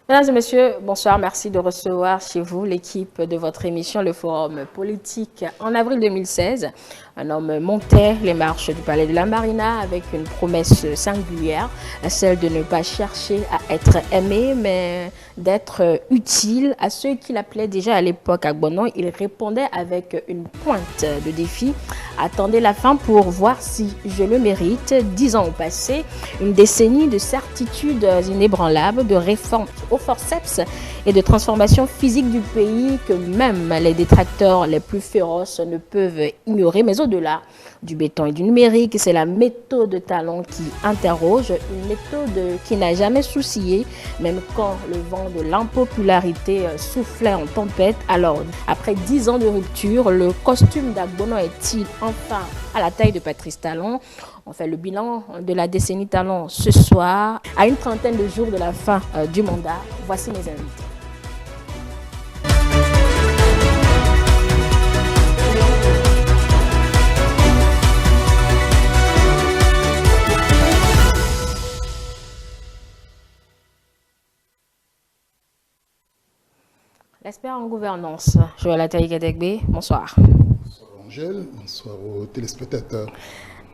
Mesdames et messieurs, bonsoir. Merci de recevoir chez vous l'équipe de votre émission Le Forum politique. En avril 2016, un homme montait les marches du palais de la Marina avec une promesse singulière, celle de ne pas chercher à être aimé, mais d'être utile à ceux qu'il appelait déjà à l'époque Agbonon. Il répondait avec une pointe de défi. Attendez la fin pour voir si je le mérite. 10 ans ont passé, une décennie de certitudes inébranlables, de réformes au forceps et de transformation physique du pays que même les détracteurs les plus féroces ne peuvent ignorer. Mais au-delà du béton et du numérique, c'est la méthode talent qui interroge, une méthode qui n'a jamais soucié, même quand le vent de l'impopularité soufflait en tempête. Alors, après 10 ans de rupture, le costume d'Agbonon est-il enfin à la taille de Patrice Talon? On fait le bilan de la décennie Talon ce soir, à une trentaine de jours de la fin du mandat. Voici mes invités. L'expert en gouvernance, Joël Ataï-Gadegbe, bonsoir. Bonsoir Angèle, bonsoir aux téléspectateurs.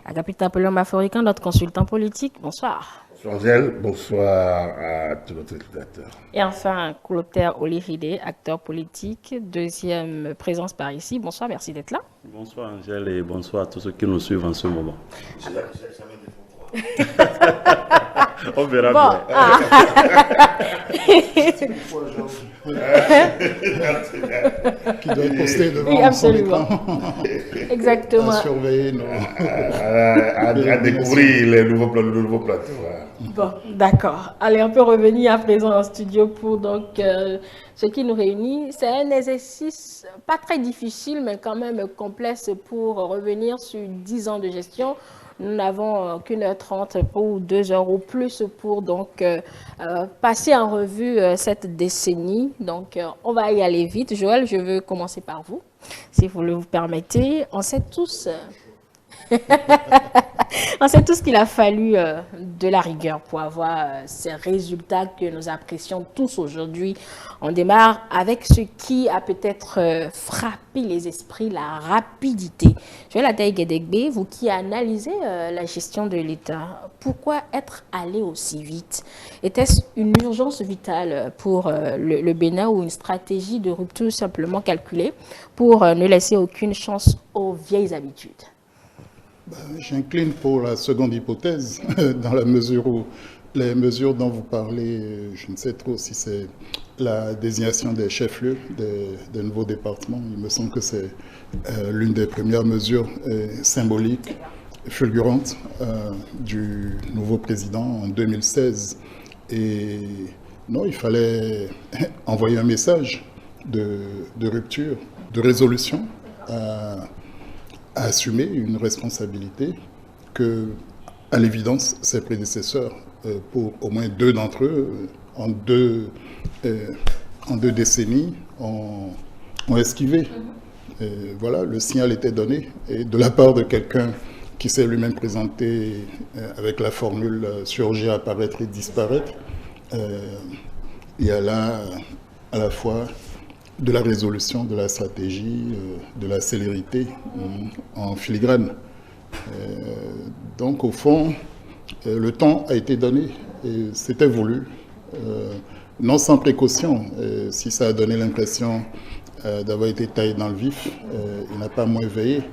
Agapita Apollon Maforican, notre consultant politique, bonsoir. Bonsoir Angèle, bonsoir à tous nos téléspectateurs. Et enfin, Clotaire Olivide, acteur politique, deuxième présence par ici. Bonsoir, merci d'être là. Bonsoir Angèle et bonsoir à tous ceux qui nous suivent en ce moment. On verra bon, bien. Qui doit poster devant oui, absolument. son écran. Exactement. À surveiller nos... à découvrir le nouveau plateau. Bon, d'accord. Allez, on peut revenir à présent en studio pour donc ce qui nous réunit. C'est un exercice pas très difficile, mais quand même complexe pour revenir sur 10 ans de gestion. Nous n'avons qu'une heure 30 ou 2 heures ou plus pour donc passer en revue cette décennie. Donc, on va y aller vite. Joël, je veux commencer par vous, si vous le permettez. On sait tous... On sait tout ce qu'il a fallu de la rigueur pour avoir ces résultats que nous apprécions tous aujourd'hui. On démarre avec ce qui a peut-être frappé les esprits, la rapidité. Joël Ataï-Gadegbe, vous qui analysez la gestion de l'État, pourquoi être allé aussi vite? Était-ce une urgence vitale pour le Bénin ou une stratégie de rupture simplement calculée pour ne laisser aucune chance aux vieilles habitudes? J'incline pour la seconde hypothèse, dans la mesure où les mesures dont vous parlez, je ne sais trop si c'est la désignation des chefs-lieux des nouveaux départements. Il me semble que c'est l'une des premières mesures symboliques, fulgurantes du nouveau président en 2016. Et non, il fallait envoyer un message de rupture, de résolution à assumer une responsabilité que, à l'évidence, ses prédécesseurs, pour au moins 2 d'entre eux, en deux décennies, ont esquivé. Voilà, le signal était donné, et de la part de quelqu'un qui s'est lui-même présenté avec la formule « surgir, apparaître et disparaître », il y a là à la fois de la résolution, de la stratégie, de la célérité en filigrane. Donc au fond, le temps a été donné et c'était voulu, non sans précaution. Si ça a donné l'impression d'avoir été taillé dans le vif, il n'a pas moins veillé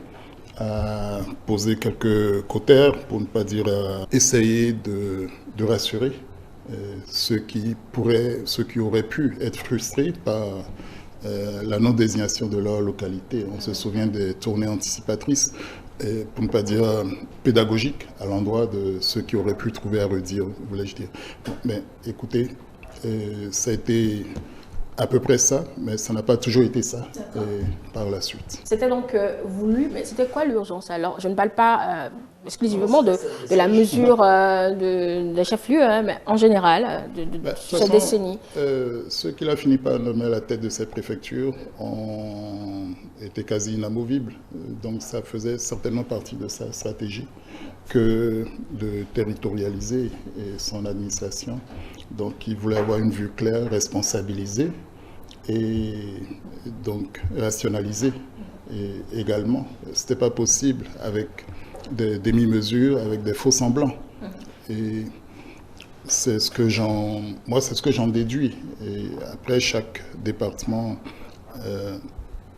à poser quelques cautères, pour ne pas dire à essayer de rassurer ceux qui auraient pu être frustrés par la non-désignation de leur localité. On se souvient des tournées anticipatrices, pour ne pas dire pédagogiques, à l'endroit de ceux qui auraient pu trouver à redire, voulais-je dire. Mais écoutez, ça a été à peu près ça, mais ça n'a pas toujours été ça par la suite. C'était donc voulu, mais c'était quoi l'urgence? Alors, je ne parle pas exclusivement de la mesure des chefs-lieux, hein, mais en général, de cette décennie. Ceux qu'il a fini par nommer à la tête de ces préfectures ont été quasi inamovibles, donc ça faisait certainement partie de sa stratégie. que de territorialiser son administration. Donc il voulait avoir une vue claire, responsabilisée et donc rationalisée. Et également, ce n'était pas possible avec des demi-mesures, avec des faux semblants. Et c'est ce que j'en déduis. Et après, chaque département,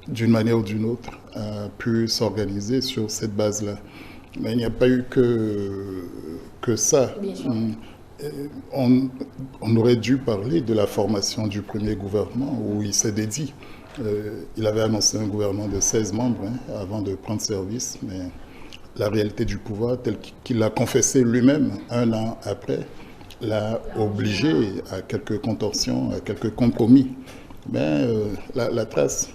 d'une manière ou d'une autre, a pu s'organiser sur cette base-là. Mais il n'y a pas eu que ça. On aurait dû parler de la formation du premier gouvernement où il s'est dédié. Il avait annoncé un gouvernement de 16 membres avant de prendre service, mais la réalité du pouvoir, telle qu'il l'a confessé lui-même un an après, l'a obligé à quelques contorsions, à quelques compromis. Mais la trace,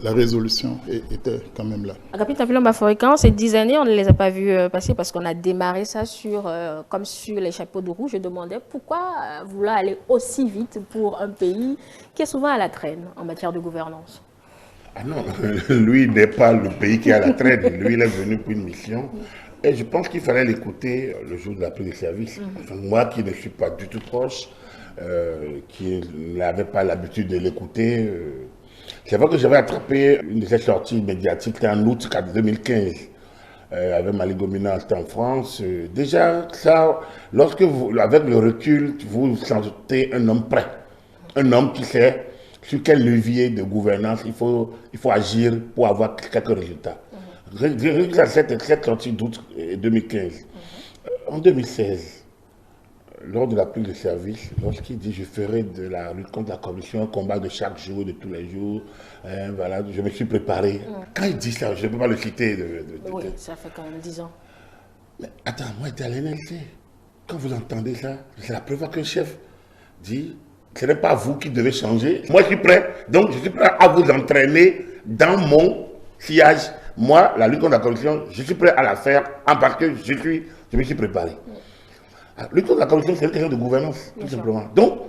la résolution était quand même là. Agapit Apilomba Forican, ces 10 années, on ne les a pas vus passer parce qu'on a démarré ça comme sur les chapeaux de roue. Je demandais pourquoi vouloir aller aussi vite pour un pays qui est souvent à la traîne en matière de gouvernance. Ah non, lui n'est pas le pays qui est à la traîne. Lui, il est venu pour une mission. Et je pense qu'il fallait l'écouter le jour de la prise de service. Enfin, moi qui ne suis pas du tout proche, qui n'avais pas l'habitude de l'écouter, c'est vrai que j'avais attrapé une de ces sorties médiatiques, c'était en août 2015, avec Mali Gomina, c'était en France. Déjà, ça, lorsque vous, avec le recul, vous sentez un homme prêt, un homme qui sait sur quel levier de gouvernance il faut agir pour avoir quelques résultats. Cette sortie d'août 2015. En 2016, lors de la prise de service, lorsqu'il dit je ferai de la lutte contre la corruption un combat de chaque jour, de tous les jours, voilà, je me suis préparé. Quand il dit ça, je ne peux pas le citer. Oui, ça fait quand même 10 ans. Mais attends, moi j'étais à l'NLC. Quand vous entendez ça, c'est la première fois qu'un chef dit ce n'est pas vous qui devez changer. Moi je suis prêt, donc je suis prêt à vous entraîner dans mon sillage. Moi, la lutte contre la corruption, je suis prêt à la faire parce que je me suis préparé. La lutte contre la corruption, c'est une question de gouvernance, tout simplement. Donc,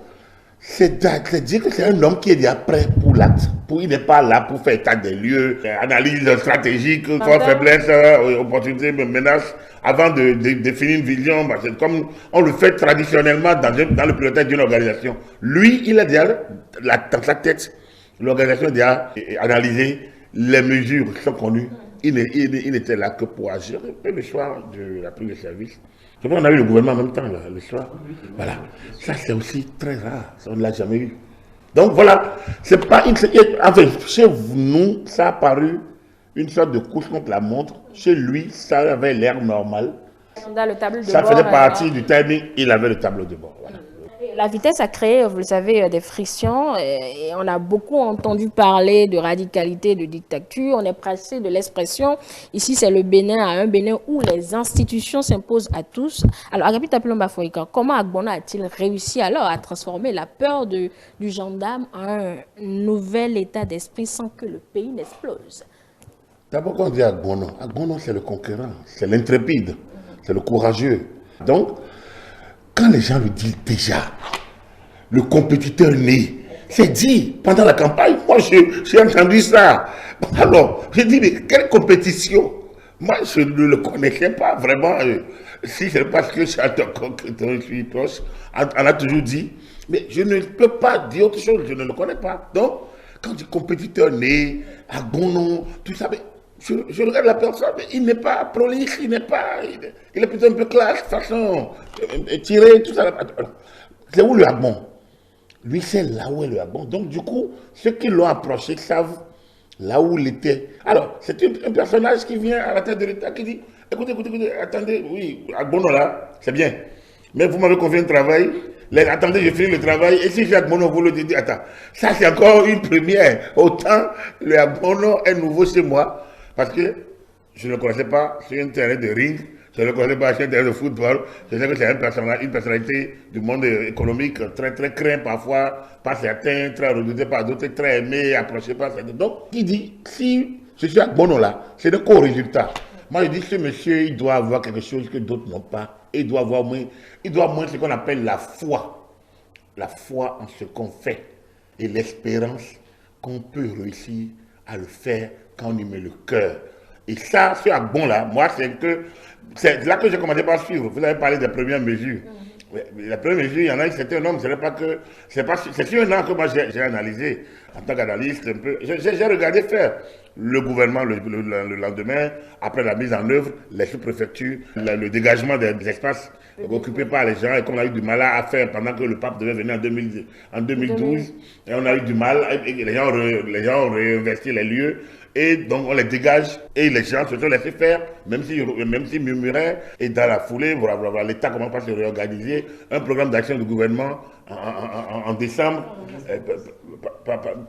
c'est dire que c'est un homme qui est déjà prêt pour l'acte. Il n'est pas là pour faire état des lieux, analyse stratégique, force, faiblesse, opportunité, menace, avant de définir une vision. Comme on le fait traditionnellement dans le pilotage d'une organisation. Lui, il a déjà, dans sa tête, l'organisation a déjà analysé les mesures qui sont connues. Il n'était là que pour agir. Et le soir de la prise de service, on a eu le gouvernement en même temps, le soir. Voilà. Ça, c'est aussi très rare. Ça, on ne l'a jamais eu. Donc voilà, c'est pas une. Enfin, chez nous, ça a paru une sorte de couche contre la montre. Chez lui, ça avait l'air normal. Ça faisait partie du timing, il avait le tableau de bord. Voilà. La vitesse a créé, vous le savez, des frictions et on a beaucoup entendu parler de radicalité, de dictature. On est passé de l'expression, ici c'est le Bénin, à un Bénin où les institutions s'imposent à tous. Alors, Agapit Apilomba Forican, comment Agbono a-t-il réussi alors à transformer la peur du gendarme en un nouvel état d'esprit sans que le pays n'explose? D'abord, quand on dit Agbono, Agbono c'est le conquérant, c'est l'intrépide, c'est le courageux. Donc, quand les gens le disent déjà, le compétiteur né, c'est dit pendant la campagne. Moi, j'ai entendu ça. Alors, j'ai dit, mais quelle compétition? Moi, je ne le connaissais pas vraiment. Si c'est parce que je suis proche, on a toujours dit, mais je ne peux pas dire autre chose, je ne le connais pas. Donc, quand du compétiteur né, à bon nom, tout ça, mais je regarde la personne, mais il n'est pas prolixe, il est plutôt un peu classe, façon tiré, tout ça. C'est où le Agbon? Lui, c'est là où est le Agbon. Donc, du coup, ceux qui l'ont approché savent là où il était. Alors, c'est un personnage qui vient à la tête de l'État qui dit, écoutez, attendez, oui, Agbon là, c'est bien. Mais vous m'avez confié un travail. Attendez, je finis le travail. Et si j'ai Agbono, vous le dites, attends, ça c'est encore une première. Autant le Agbono est nouveau chez moi, parce que je ne le connaissais pas sur un terrain de ring, je ne le connaissais pas sur un terrain de football. Je sais que c'est une personnalité du monde économique très craint parfois par certains, très redouté par d'autres, très aimé, approché par certains. Donc, qui dit, si je suis Agbono là, c'est le co-résultat. Moi, je dis, ce monsieur, il doit avoir quelque chose que d'autres n'ont pas. Il doit avoir moins ce qu'on appelle la foi. La foi en ce qu'on fait et l'espérance qu'on peut réussir à le faire quand on y met le cœur. Et ça, ce Agbon là, moi, c'est là que j'ai commencé par suivre. Vous avez parlé des premières mesures. La première mesure, il y en a, c'était un homme, c'est sur un an que moi j'ai analysé en tant qu'analyste un peu. J'ai regardé faire le gouvernement le lendemain, après la mise en œuvre, les sous-préfectures, le dégagement des espaces occupés par les gens et qu'on a eu du mal à faire pendant que le pape devait venir en 2012. Et on a eu du mal, et les gens ont réinvesti les lieux. Et donc on les dégage et les gens se sont laissés faire, même s'ils murmuraient. Et dans la foulée, voilà, l'État commence à se réorganiser. Un programme d'action du gouvernement en décembre,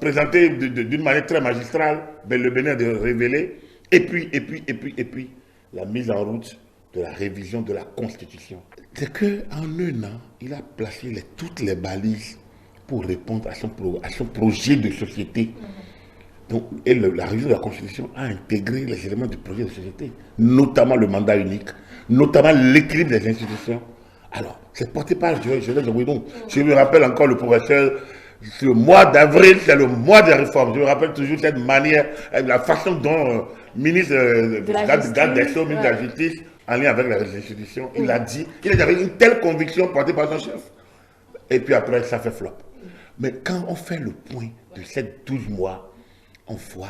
présenté d'une manière très magistrale, le Bénin de révéler. Et puis, la mise en route de la révision de la Constitution. C'est qu'en un an, il a placé toutes les balises pour répondre à son projet de société. Donc, la révision de la Constitution a intégré les éléments du projet de société, notamment le mandat unique, notamment l'équilibre des institutions. Alors, c'est porté par Joël Jobouidon. Je me rappelle encore le professeur, le mois d'avril, c'est le mois des réformes. Je me rappelle toujours cette manière, la façon dont ministre garde des Sceaux, ministre de la Justice, en lien avec les institutions, il a dit, il avait une telle conviction portée par son chef. Et puis après, ça fait flop. Mais quand on fait le point de ces 12 mois, on voit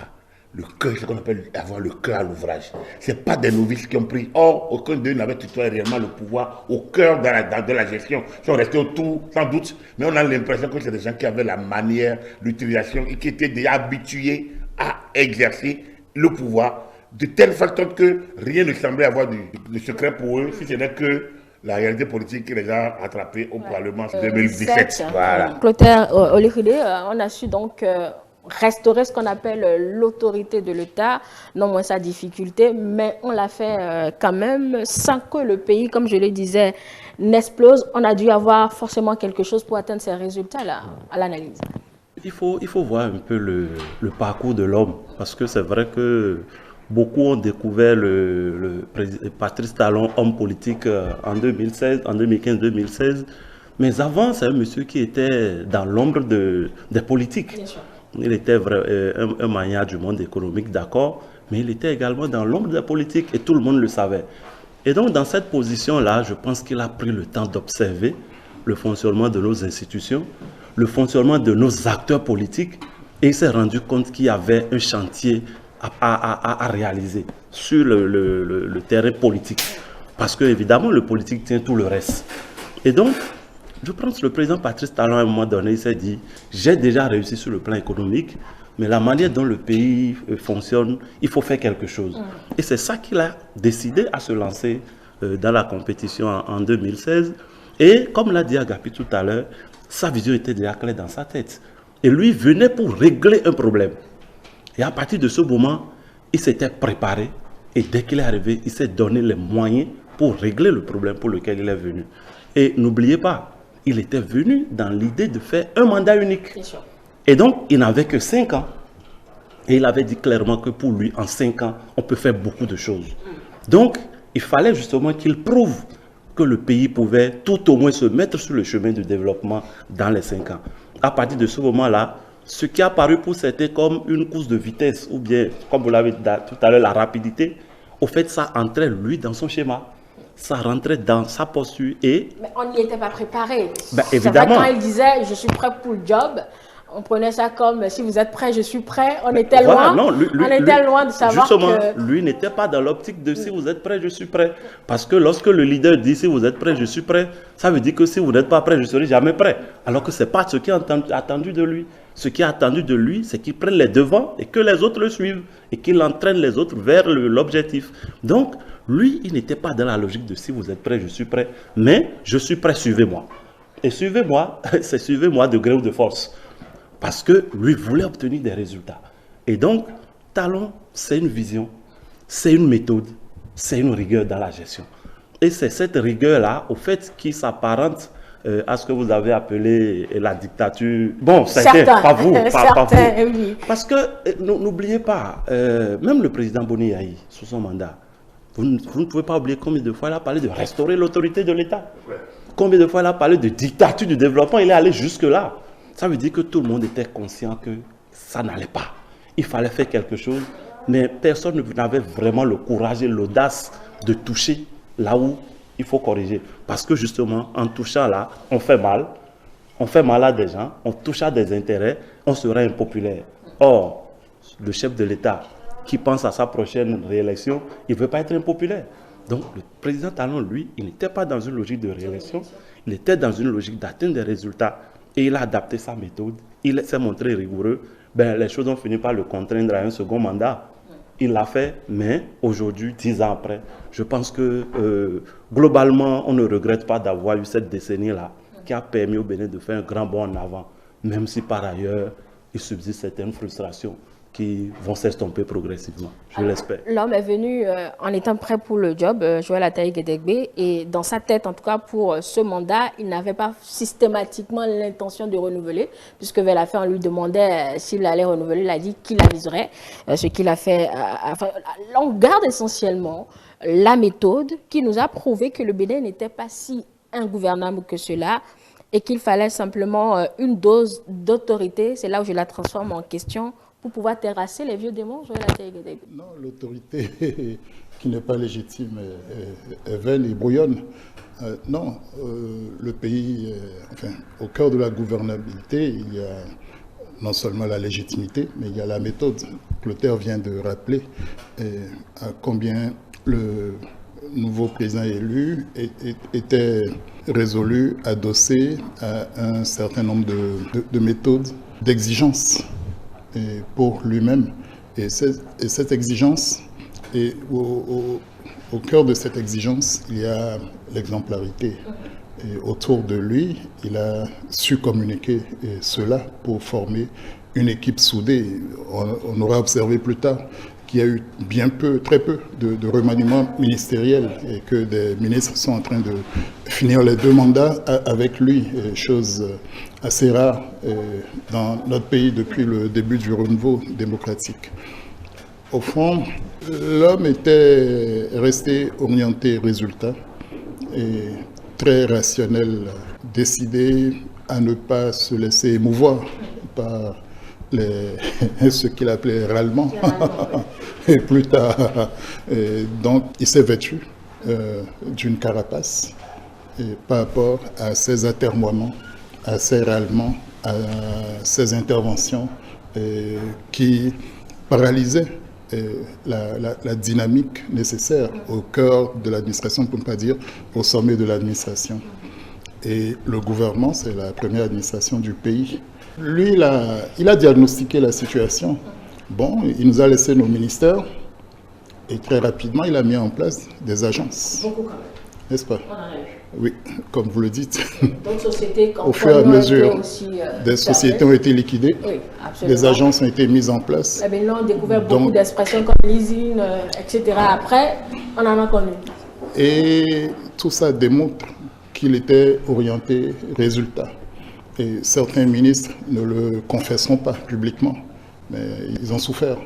le cœur, ce qu'on appelle avoir le cœur à l'ouvrage. Ce n'est pas des novices qui ont pris. Or, aucun d'eux n'avait tutoyé réellement le pouvoir au cœur de la gestion. Ils sont restés autour, sans doute, mais on a l'impression que c'est des gens qui avaient la manière, l'utilisation et qui étaient déjà habitués à exercer le pouvoir de telle façon que rien ne semblait avoir de secret pour eux, si ce n'est que la réalité politique qui les a attrapés au Parlement en 2017. Voilà. Clotaire Olekide, on a su donc restaurer ce qu'on appelle l'autorité de l'État, non moins sa difficulté, mais on l'a fait quand même sans que le pays, comme je le disais, n'explose. On a dû avoir forcément quelque chose pour atteindre ces résultats-là, à l'analyse. Il faut voir un peu le parcours de l'homme, parce que c'est vrai que beaucoup ont découvert le Patrice Talon, homme politique, en 2016, en 2015-2016. Mais avant, c'est un monsieur qui était dans l'ombre des politiques. Bien sûr. Il était un magnat du monde économique, d'accord, mais il était également dans l'ombre des politiques et tout le monde le savait. Et donc, dans cette position-là, je pense qu'il a pris le temps d'observer le fonctionnement de nos institutions, le fonctionnement de nos acteurs politiques, et il s'est rendu compte qu'il y avait un chantier à réaliser sur le terrain politique. Parce que, évidemment, le politique tient tout le reste. Et donc, je pense que le président Patrice Talon, à un moment donné, il s'est dit, j'ai déjà réussi sur le plan économique, mais la manière dont le pays fonctionne, il faut faire quelque chose. Et c'est ça qu'il a décidé à se lancer dans la compétition en 2016. Et comme l'a dit Agapi tout à l'heure, sa vision était déjà claire dans sa tête. Et lui venait pour régler un problème. Et à partir de ce moment, il s'était préparé. Et dès qu'il est arrivé, il s'est donné les moyens pour régler le problème pour lequel il est venu. Et n'oubliez pas, il était venu dans l'idée de faire un mandat unique. Et donc, il n'avait que 5 ans. Et il avait dit clairement que pour lui, en 5 ans, on peut faire beaucoup de choses. Donc, il fallait justement qu'il prouve que le pays pouvait tout au moins se mettre sur le chemin du développement dans les 5 ans. À partir de ce moment-là, ce qui a paru pour certains comme une course de vitesse, ou bien, comme vous l'avez dit tout à l'heure, la rapidité, au fait, ça entrait, lui, dans son schéma. Ça rentrait dans sa posture et... Mais on n'y était pas préparé. Ben, évidemment. Vrai, quand il disait « je suis prêt pour le job », on prenait ça comme « si vous êtes prêt, je suis prêt ». On était loin, non, on était loin de savoir justement, que... lui n'était pas dans l'optique de « si vous êtes prêt, je suis prêt ». Parce que lorsque le leader dit « si vous êtes prêt, je suis prêt », ça veut dire que si vous n'êtes pas prêt, je ne serai jamais prêt. Alors que ce n'est pas ce qui est attendu de lui. Ce qui est attendu de lui, c'est qu'il prenne les devants et que les autres le suivent et qu'il entraîne les autres vers l'objectif. Donc, lui, il n'était pas dans la logique de « si vous êtes prêt, je suis prêt », mais « je suis prêt, suivez-moi ». Et suivez-moi, c'est suivez-moi de gré ou de force. Parce que lui voulait obtenir des résultats. Et donc, Talon, c'est une vision, c'est une méthode, c'est une rigueur dans la gestion. Et c'est cette rigueur-là, au fait, qui s'apparente à ce que vous avez appelé la dictature. Bon, c'était pas vous, pas vous. Oui. Parce que, n'oubliez pas, même le président Boni Yayi, sous son mandat, vous ne pouvez pas oublier combien de fois il a parlé de restaurer l'autorité de l'État. Combien de fois il a parlé de dictature du développement, il est allé jusque-là. Ça veut dire que tout le monde était conscient que ça n'allait pas. Il fallait faire quelque chose Mais personne n'avait vraiment le courage et l'audace de toucher là où il faut corriger. Parce que justement, en touchant là, on fait mal. On fait mal à des gens, on touche à des intérêts, on serait impopulaire. Or, le chef de l'État qui pense à sa prochaine réélection, il ne veut pas être impopulaire. Donc, le président Talon, lui, il n'était pas dans une logique de réélection, il était dans une logique d'atteindre des résultats. Et il a adapté sa méthode, il s'est montré rigoureux. Ben, les choses ont fini par le contraindre à un second mandat. Il l'a fait, mais aujourd'hui, 10 ans après, je pense que globalement, on ne regrette pas d'avoir eu cette décennie-là qui a permis au Bénin de faire un grand bond en avant, même si par ailleurs, il subsiste certaines frustrations qui vont s'estomper progressivement, je l'espère. L'homme est venu en étant prêt pour le job, Joël Ataï-Guédégbé, et dans sa tête, en tout cas pour ce mandat, il n'avait pas systématiquement l'intention de renouveler, puisque vers la fin, on lui demandait s'il allait renouveler, il a dit qu'il aviserait, ce qu'il a fait. Enfin, on garde essentiellement la méthode qui nous a prouvé que le Bénin n'était pas si ingouvernable que cela, et qu'il fallait simplement une dose d'autorité. C'est là où je la transforme en question pour pouvoir terrasser les vieux démons. Non, l'autorité qui n'est pas légitime est vaine et brouillonne. Non, le pays, enfin, au cœur de la gouvernabilité, il y a non seulement la légitimité, mais il y a la méthode. Clotaire vient de rappeler à combien le nouveau président élu était résolu, adossé à un certain nombre de méthodes, d'exigences pour lui-même. Et cette exigence, et au cœur de cette exigence, il y a l'exemplarité. Et autour de lui, il a su communiquer cela pour former une équipe soudée. On aura observé plus tard qu'il y a eu bien peu, très peu de remaniements ministériels et que des ministres sont en train de finir les 2 mandats avec lui, chose assez rare dans notre pays depuis le début du renouveau démocratique. Au fond, l'homme était resté orienté résultat et très rationnel, décidé à ne pas se laisser émouvoir par ce qu'il appelait râlement. Et plus tard, donc il s'est vêtu d'une carapace par rapport à ses atermoiements, à ses râlements, à ses interventions qui paralysaient la dynamique nécessaire au cœur de l'administration, pour ne pas dire au sommet de l'administration. Et le gouvernement, c'est la première administration du pays. Lui, il a diagnostiqué la situation. Bon, il nous a laissé nos ministères et très rapidement, il a mis en place des agences. Beaucoup quand même. N'est-ce pas? Oui, comme vous le dites. Donc, sociétés, au fur et à mesure, aussi, des sociétés ont été liquidées, oui, des agences ont été mises en place. Eh bien, là, on découvert beaucoup d'expressions comme leasing, etc. Après, on en a connu. Et tout ça démontre qu'il était orienté résultat. Et certains ministres ne le confesseront pas publiquement, mais ils ont souffert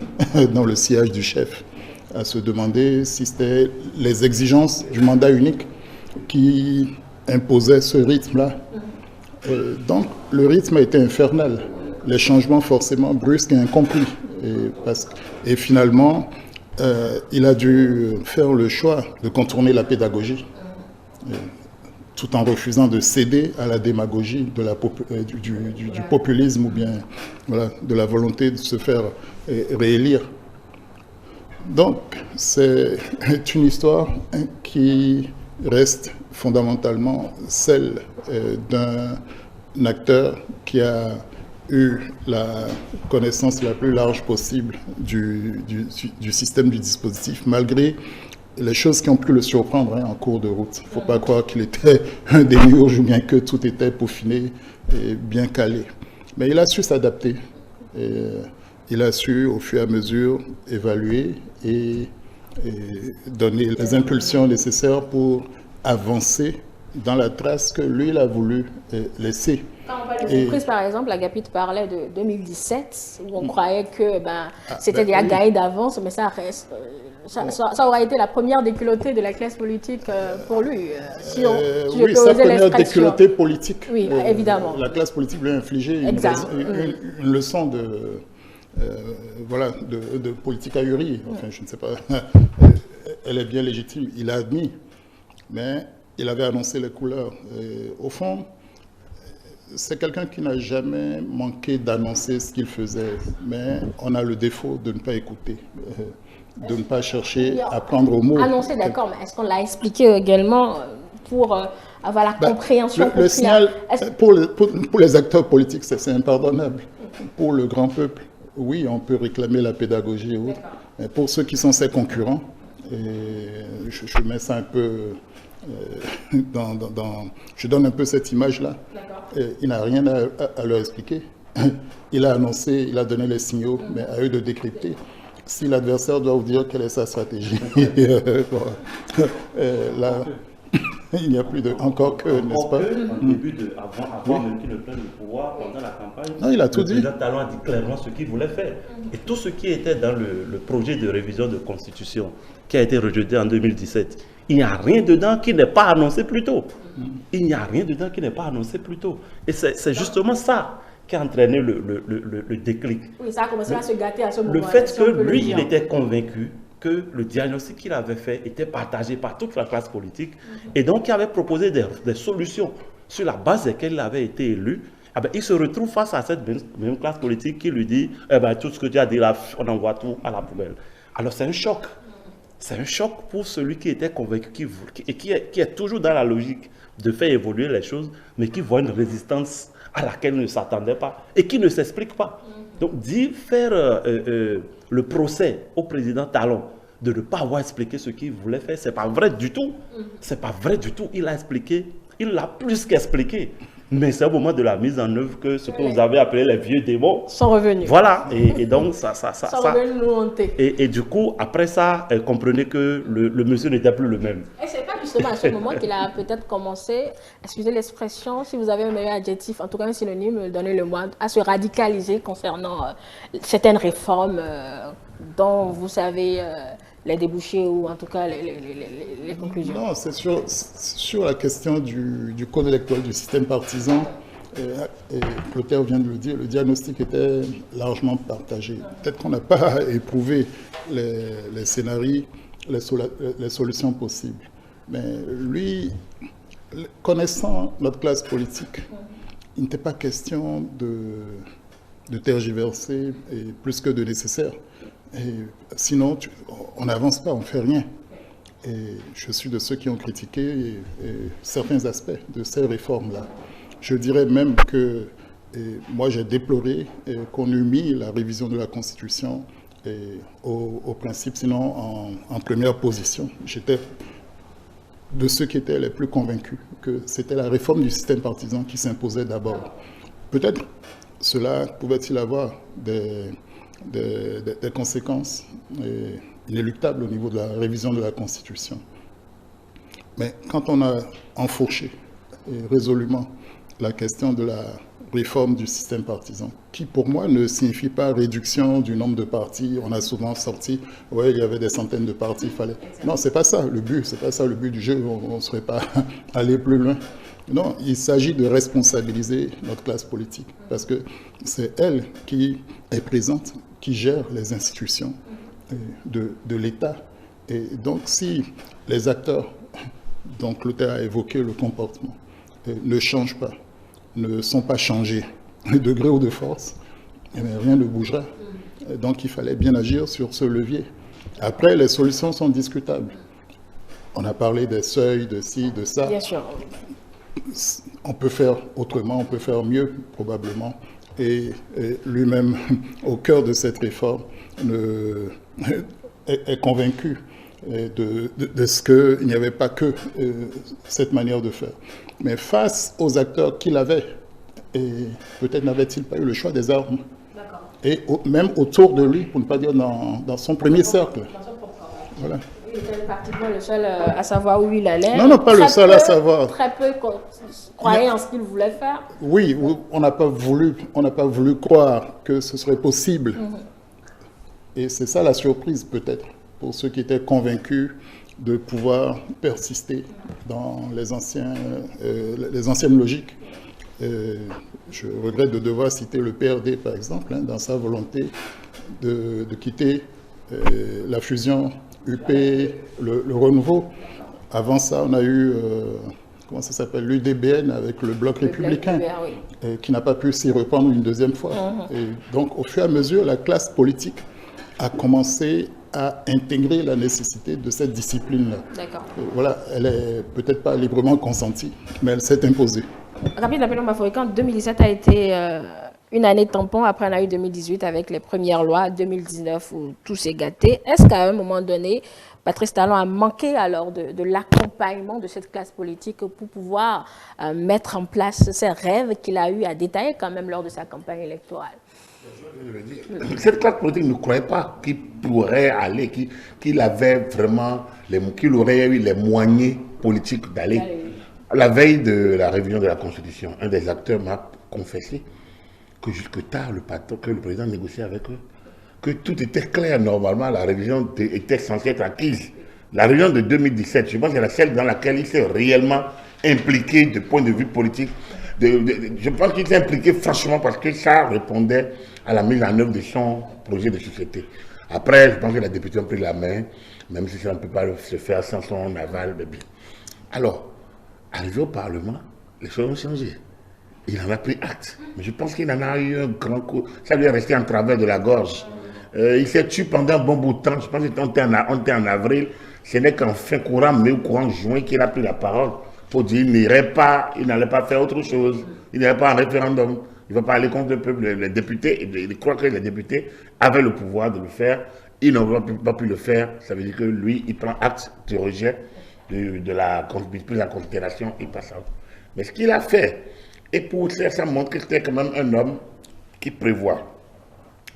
dans le sillage du chef, à se demander si c'était les exigences du mandat unique qui imposaient ce rythme-là. Donc, le rythme a été infernal. Les changements forcément brusques et incompris. Et finalement, il a dû faire le choix de contourner la pédagogie, tout en refusant de céder à la démagogie du populisme ou bien voilà, de la volonté de se faire réélire. Donc, c'est une histoire qui reste fondamentalement celle d'un acteur qui a eu la connaissance la plus large possible du système, du dispositif, malgré les choses qui ont pu le surprendre en cours de route. Il ne faut pas croire qu'il était un démiurge ou bien que tout était peaufiné et bien calé. Mais il a su s'adapter. Il a su, au fur et à mesure, évaluer et donner les impulsions nécessaires pour avancer dans la trace que lui, il a voulu laisser. Quand on parle de surprise, par exemple, Agapit parlait de 2017, où on croyait que c'était déjà gagné d'avance, mais ça reste... Ça aurait été la première déculottée de la classe politique pour lui. Oui, sa première déculottée politique. Oui, évidemment. La classe politique lui a infligé une leçon voilà, de politique ahurie. Enfin, je ne sais pas. Elle est bien légitime. Il a admis. Mais il avait annoncé les couleurs. Et au fond, c'est quelqu'un qui n'a jamais manqué d'annoncer ce qu'il faisait. Mais on a le défaut de ne pas écouter, de ne pas chercher à prendre au mot. Annoncer, d'accord, mais est-ce qu'on l'a expliqué également pour avoir la compréhension le signal, pour les acteurs politiques, c'est impardonnable. Pour le grand peuple, oui, on peut réclamer la pédagogie et autres. Mais pour ceux qui sont ses concurrents, et je mets ça un peu je donne un peu cette image-là. Il n'a rien à leur expliquer. Il a annoncé, il a donné les signaux, mais à eux de décrypter. Si l'adversaire doit vous dire quelle est sa stratégie, là, il n'y a plus de... Encore que, n'est-ce pas? Au début, avant même qu'il ne prenne le pouvoir, pendant la campagne, non, il a tout dit. Le président Talon a dit clairement ce qu'il voulait faire. Et tout ce qui était dans le projet de révision de constitution, qui a été rejeté en 2017, il n'y a rien dedans qui n'est pas annoncé plus tôt. Il n'y a rien dedans qui n'est pas annoncé plus tôt. Et c'est justement ça qui a entraîné le déclic. Oui, ça a commencé à se gâter à ce moment. Le fait que lui, il était convaincu que le diagnostic qu'il avait fait était partagé par toute la classe politique et donc il avait proposé des solutions sur la base desquelles il avait été élu. Eh bien, il se retrouve face à cette même classe politique qui lui dit eh bien, tout ce que tu as dit là, on envoie tout à la poubelle. Alors c'est un choc. C'est un choc pour celui qui était convaincu et qui est toujours dans la logique de faire évoluer les choses, mais qui voit une résistance à laquelle il ne s'attendait pas et qui ne s'explique pas. Donc, faire le procès au président Talon de ne pas avoir expliqué ce qu'il voulait faire, ce n'est pas vrai du tout. C'est pas vrai du tout. Il a expliqué, il l'a plus qu'expliqué. Mais c'est au moment de la mise en œuvre que ce que vous avez appelé les vieux démons sont revenus. Voilà, et donc ça sont revenus nous hanter. Et du coup, après ça, comprenez que le monsieur n'était plus le même. Et c'est pas justement à ce moment qu'il a peut-être commencé, excusez l'expression, si vous avez un meilleur adjectif, en tout cas un synonyme, donnez-le-moi, à se radicaliser concernant certaines réformes dont vous savez les débouchés ou en tout cas les conclusions. Non, c'est sur la question du code électoral, du système partisan. Et Clotaire vient de le dire, le diagnostic était largement partagé. Peut-être qu'on n'a pas éprouvé les scénarios, les solutions possibles. Mais lui, connaissant notre classe politique, il n'était pas question de tergiverser et plus que de nécessaire. Et sinon, on n'avance pas, on ne fait rien. Et je suis de ceux qui ont critiqué certains aspects de ces réformes-là. Je dirais même que moi, j'ai déploré qu'on eût mis la révision de la Constitution au principe, sinon en première position. J'étais de ceux qui étaient les plus convaincus que c'était la réforme du système partisan qui s'imposait d'abord. Peut-être cela pouvait-il avoir des conséquences inéluctables au niveau de la révision de la Constitution. Mais quand on a enfourché résolument la question de la réforme du système partisan, qui pour moi ne signifie pas réduction du nombre de partis. On a souvent sorti, ouais, il y avait des centaines de partis, il fallait... Non, c'est pas ça le but, c'est pas ça le but du jeu, on ne serait pas allé plus loin. Non, il s'agit de responsabiliser notre classe politique, parce que c'est elle qui est présente, qui gère les institutions de l'État. Et donc, si les acteurs, dont Clotaire a évoqué le comportement, ne changent pas, ne sont pas changés, de gré ou de force, eh bien, rien ne bougera. Donc, il fallait bien agir sur ce levier. Après, les solutions sont discutables. On a parlé des seuils, de ci, de ça. Bien sûr. On peut faire autrement, on peut faire mieux, probablement. Et lui-même, au cœur de cette réforme, est convaincu de ce qu'il n'y avait pas que cette manière de faire. Mais face aux acteurs qu'il avait, et peut-être n'avait-il pas eu le choix des armes. Et même autour de lui, pour ne pas dire dans son premier cercle. Voilà. Il était pratiquement le seul à savoir où il allait. Non, pas le seul à savoir. Très peu croyaient en ce qu'il voulait faire. Oui, on n'a pas voulu croire que ce serait possible. Et c'est ça la surprise peut-être pour ceux qui étaient convaincus de pouvoir persister dans les anciennes logiques. Je regrette de devoir citer le PRD, par exemple, hein, dans sa volonté de quitter la fusion UP, le renouveau. Avant ça, on a eu, comment ça s'appelle, l'UDBN avec le Bloc républicain, oui. Qui n'a pas pu s'y reprendre une deuxième fois. Et donc, au fur et à mesure, la classe politique a commencé à intégrer la nécessité de cette discipline-là. D'accord. Voilà, elle est peut-être pas librement consentie, mais elle s'est imposée. Rapide appel en Bafouécan, 2017 a été une année tampon, après on a eu 2018 avec les premières lois, 2019 où tout s'est gâté. Est-ce qu'à un moment donné, Patrice Talon a manqué alors de l'accompagnement de cette classe politique pour pouvoir mettre en place ces rêves qu'il a eu à détailler quand même lors de sa campagne électorale? Cette classe politique ne croyait pas qu'il pourrait aller, qu'il avait vraiment, qu'il aurait eu les moyens politiques d'aller. La veille de la révision de la Constitution, un des acteurs m'a confessé que jusque tard, que le président négociait avec eux, que tout était clair normalement, la révision était censée être acquise. La révision de 2017, je pense que c'est celle dans laquelle il s'est réellement impliqué de point de vue politique. Je pense qu'il s'est impliqué franchement parce que ça répondait à la mise en œuvre de son projet de société. Après, je pense que les députés ont pris la main, même si ça ne peut pas se faire sans son aval. Alors, arrivé au Parlement, les choses ont changé. Il en a pris acte. Mais je pense qu'il en a eu un grand coup. Ça lui est resté en travers de la gorge. Il s'est tué pendant un bon bout de temps. Je pense qu'on était en avril. Ce n'est qu'en fin courant mai ou courant juin qu'il a pris la parole pour dire qu'il n'allait pas faire autre chose. Il n'allait pas en référendum. Il ne va pas aller contre le peuple. Les députés, il croit que les députés avaient le pouvoir de le faire. Ils n'ont pas pu le faire. Ça veut dire que lui, il prend acte du rejet de la prise en considération. Il passe à autre. Mais ce qu'il a fait, et pour ça montre que c'était quand même un homme qui prévoit.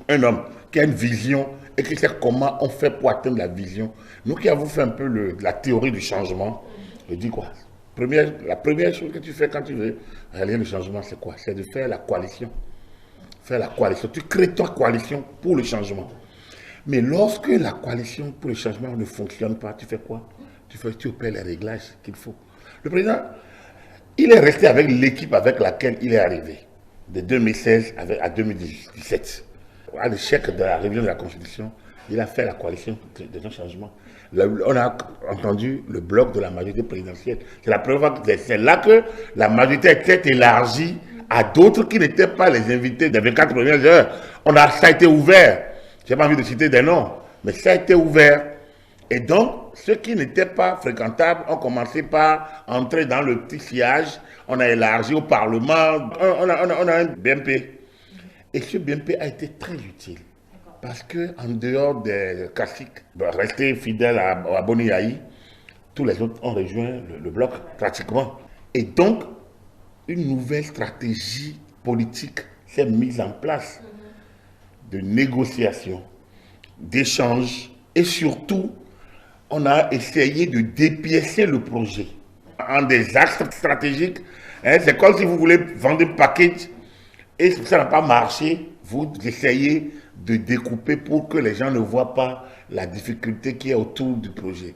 Un homme qui a une vision et qui sait comment on fait pour atteindre la vision. Nous qui avons fait un peu la théorie du changement, je dis quoi? La première chose que tu fais quand tu veux réaliser le changement, c'est quoi? C'est de faire la coalition. Faire la coalition. Tu crées ta coalition pour le changement. Mais lorsque la coalition pour le changement ne fonctionne pas, tu fais quoi? Tu opères les réglages qu'il faut. Le président, il est resté avec l'équipe avec laquelle il est arrivé, de 2016 à 2017. À l'échec de la révision de la Constitution, il a fait la coalition de nos changements. On a entendu le bloc de la majorité présidentielle. C'est la preuve que c'est là que la majorité était élargie à d'autres qui n'étaient pas les invités des 24 premières heures. Ça a été ouvert. Je n'ai pas envie de citer des noms, mais ça a été ouvert. Et donc, ceux qui n'étaient pas fréquentables ont commencé par entrer dans le petit sillage. On a élargi au Parlement. On a un BMP. Et ce BMP a été très utile. Parce qu'en dehors des classiques, rester fidèle à Boni Yahi, tous les autres ont rejoint le bloc pratiquement. Et donc, une nouvelle stratégie politique s'est mise en place de négociation, d'échange et surtout, on a essayé de dépiécer le projet en des axes stratégiques. C'est comme si vous voulez vendre un package et ça n'a pas marché, vous essayez de découper pour que les gens ne voient pas la difficulté qui est autour du projet.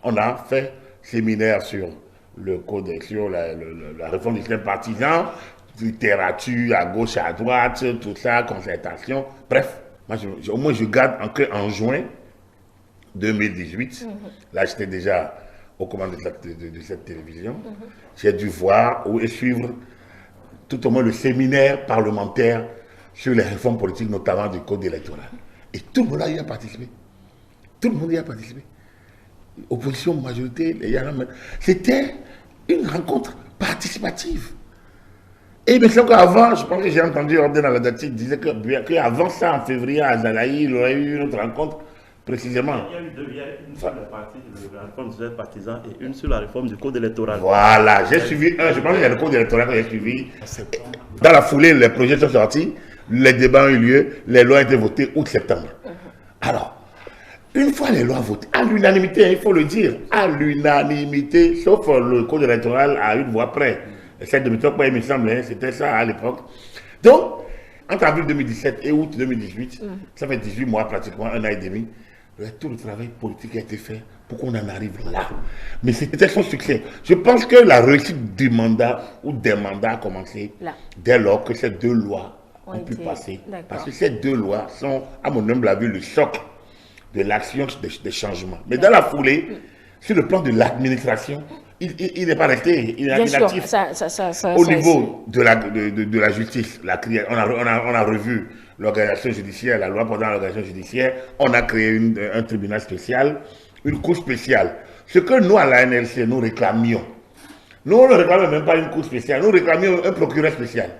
On a fait séminaire sur le code, sur la réforme du système partisan, littérature à gauche, à droite, tout ça, concertation. Bref, moi, au moins je garde en juin 2018, là j'étais déjà aux commandes de cette télévision, j'ai dû voir et suivre tout au moins le séminaire parlementaire sur les réformes politiques, notamment du code électoral. Et tout le monde a y participé. Tout le monde y a participé. Opposition, majorité, c'était une rencontre participative. Et bien sûr qu'avant, je pense que j'ai entendu Ordé dans la date, il disait qu'avant ça, en février, à Zalaï, il aurait eu une autre rencontre. Précisément. Il y a eu une sur la réforme du partisan et une sur la réforme du code électoral. Voilà, j'ai suivi je pense qu'il y a le code électoral que j'ai suivi. Dans la foulée, les projets sont sortis, les débats ont eu lieu, les lois ont été votées août-septembre. Alors, une fois les lois votées, à l'unanimité, il faut le dire, à l'unanimité, sauf le code électoral à une voix près. Celle de méthode, il me semble, c'était ça à l'époque. Donc, entre avril 2017 et août 2018, ça fait 18 mois pratiquement, un an et demi, tout le travail politique a été fait pour qu'on en arrive là. Mais c'était son succès. Je pense que la réussite du mandat ou des mandats a commencé là, dès lors que ces deux lois ont pu passer. Parce que ces deux lois sont, à mon humble avis, le choc de l'action des changements. Mais dans la foulée, sur le plan de l'administration, il n'est pas resté inactif. Au niveau de la justice, on a revu l'organisation judiciaire, la loi portant l'organisation judiciaire, on a créé un tribunal spécial, une cour spéciale. Ce que nous, à la NLC, nous réclamions, nous ne réclamions même pas une cour spéciale, nous réclamions un procureur spécial.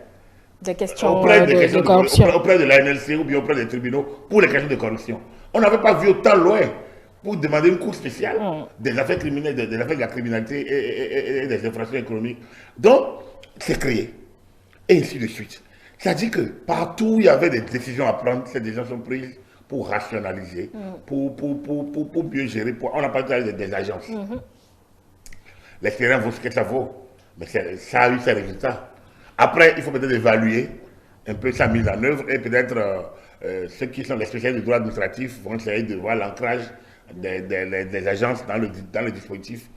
Des questions de corruption. Auprès de la NLC ou bien auprès des tribunaux pour les questions de corruption. On n'avait pas vu autant loin pour demander une cour spéciale des affaires criminelles, des affaires de la criminalité et des infractions économiques. Donc, c'est créé. Et ainsi de suite. C'est-à-dire que partout où il y avait des décisions à prendre, ces décisions sont prises pour rationaliser, pour mieux gérer. On n'a pas parlé des agences. L'expérience vaut ce que ça vaut. Mais ça a eu ses résultats. Après, il faut peut-être évaluer un peu sa mise en œuvre et peut-être ceux qui sont les spécialistes du droit administratif vont essayer de voir l'ancrage des agences dans le dispositif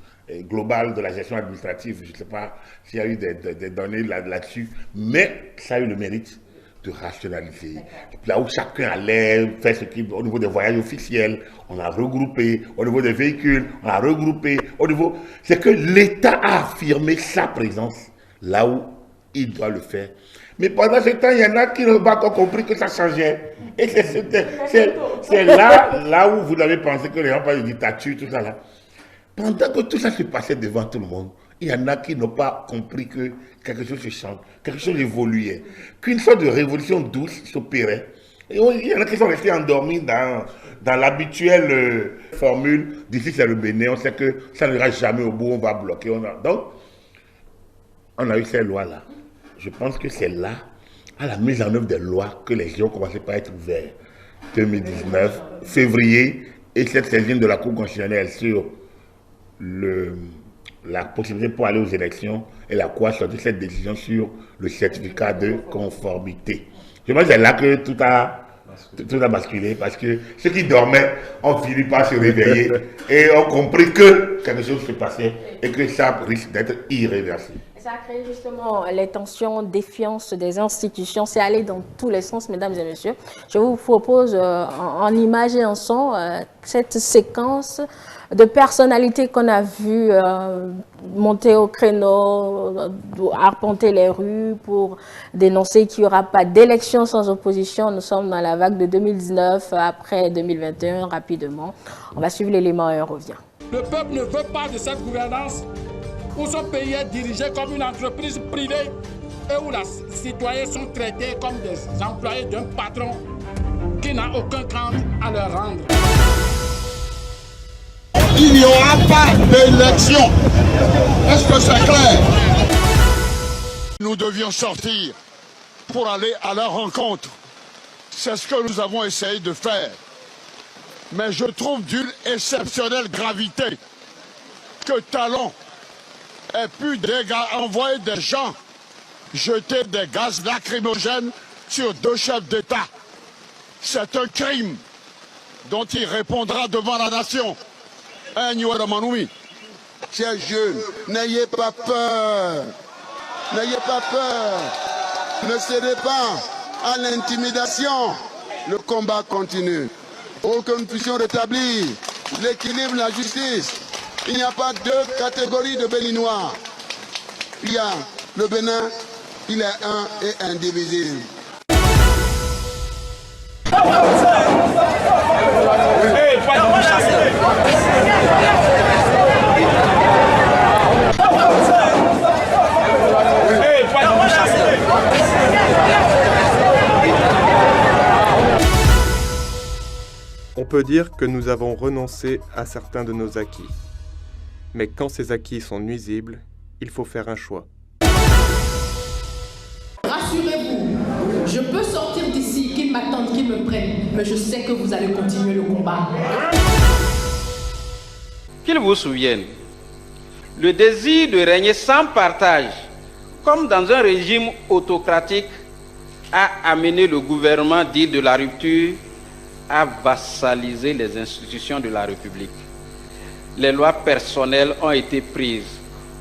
global de la gestion administrative. Je ne sais pas s'il y a eu des données là-dessus, mais ça a eu le mérite de rationaliser. Là où chacun allait faire ce qu'il au niveau des voyages officiels, on a regroupé, au niveau des véhicules, on a regroupé, au niveau... C'est que l'État a affirmé sa présence là où il doit le faire. Mais pendant ce temps, il y en a qui n'ont pas encore compris que ça changeait. Et c'est là où vous avez pensé que les gens parlent de dictature, tout ça là. Pendant que tout ça se passait devant tout le monde, il y en a qui n'ont pas compris que quelque chose se change, quelque chose évoluait, qu'une sorte de révolution douce s'opérait. Et il y en a qui sont restés endormis dans l'habituelle formule, d'ici c'est le Bénin, on sait que ça n'ira jamais au bout, on va bloquer. Donc, on a eu ces lois-là. Je pense que c'est là, à la mise en œuvre des lois, que les gens ont commencé par être ouverts. 2019, février, et cette saisine de la Cour constitutionnelle sur la possibilité pour aller aux élections, et la Cour a sorti cette décision sur le certificat de conformité. Je pense que c'est là que tout a basculé, parce que ceux qui dormaient ont fini par se réveiller et ont compris que quelque chose se passait et que ça risque d'être irréversible. Ça a créé justement les tensions, défiance des institutions. C'est allé dans tous les sens, mesdames et messieurs. Je vous propose en image et en son cette séquence de personnalités qu'on a vues monter au créneau, arpenter les rues pour dénoncer qu'il n'y aura pas d'élection sans opposition. Nous sommes dans la vague de 2019, après 2021, rapidement. On va suivre l'élément et on revient. Le peuple ne veut pas de cette gouvernance où son pays est dirigé comme une entreprise privée et où les citoyens sont traités comme des employés d'un patron qui n'a aucun compte à leur rendre. Il n'y aura pas d'élection. Est-ce que c'est clair? Nous devions sortir pour aller à leur rencontre. C'est ce que nous avons essayé de faire. Mais je trouve d'une exceptionnelle gravité que Talon ait pu envoyer des gens jeter des gaz lacrymogènes sur deux chefs d'État. C'est un crime dont il répondra devant la nation. Chers jeunes, n'ayez pas peur. N'ayez pas peur. Ne cédez pas à l'intimidation. Le combat continue. Pour que nous puissions rétablir l'équilibre, la justice. Il n'y a pas deux catégories de Béninois. Il y a le Bénin, il est un et indivisible. On peut dire que nous avons renoncé à certains de nos acquis. Mais quand ces acquis sont nuisibles, il faut faire un choix. Rassurez-vous, je peux sortir d'ici, qu'ils m'attendent, qu'ils me prennent, mais je sais que vous allez continuer le combat. Qu'ils vous souviennent, le désir de régner sans partage, comme dans un régime autocratique, a amené le gouvernement dit de la rupture à vassaliser les institutions de la République. Les lois personnelles ont été prises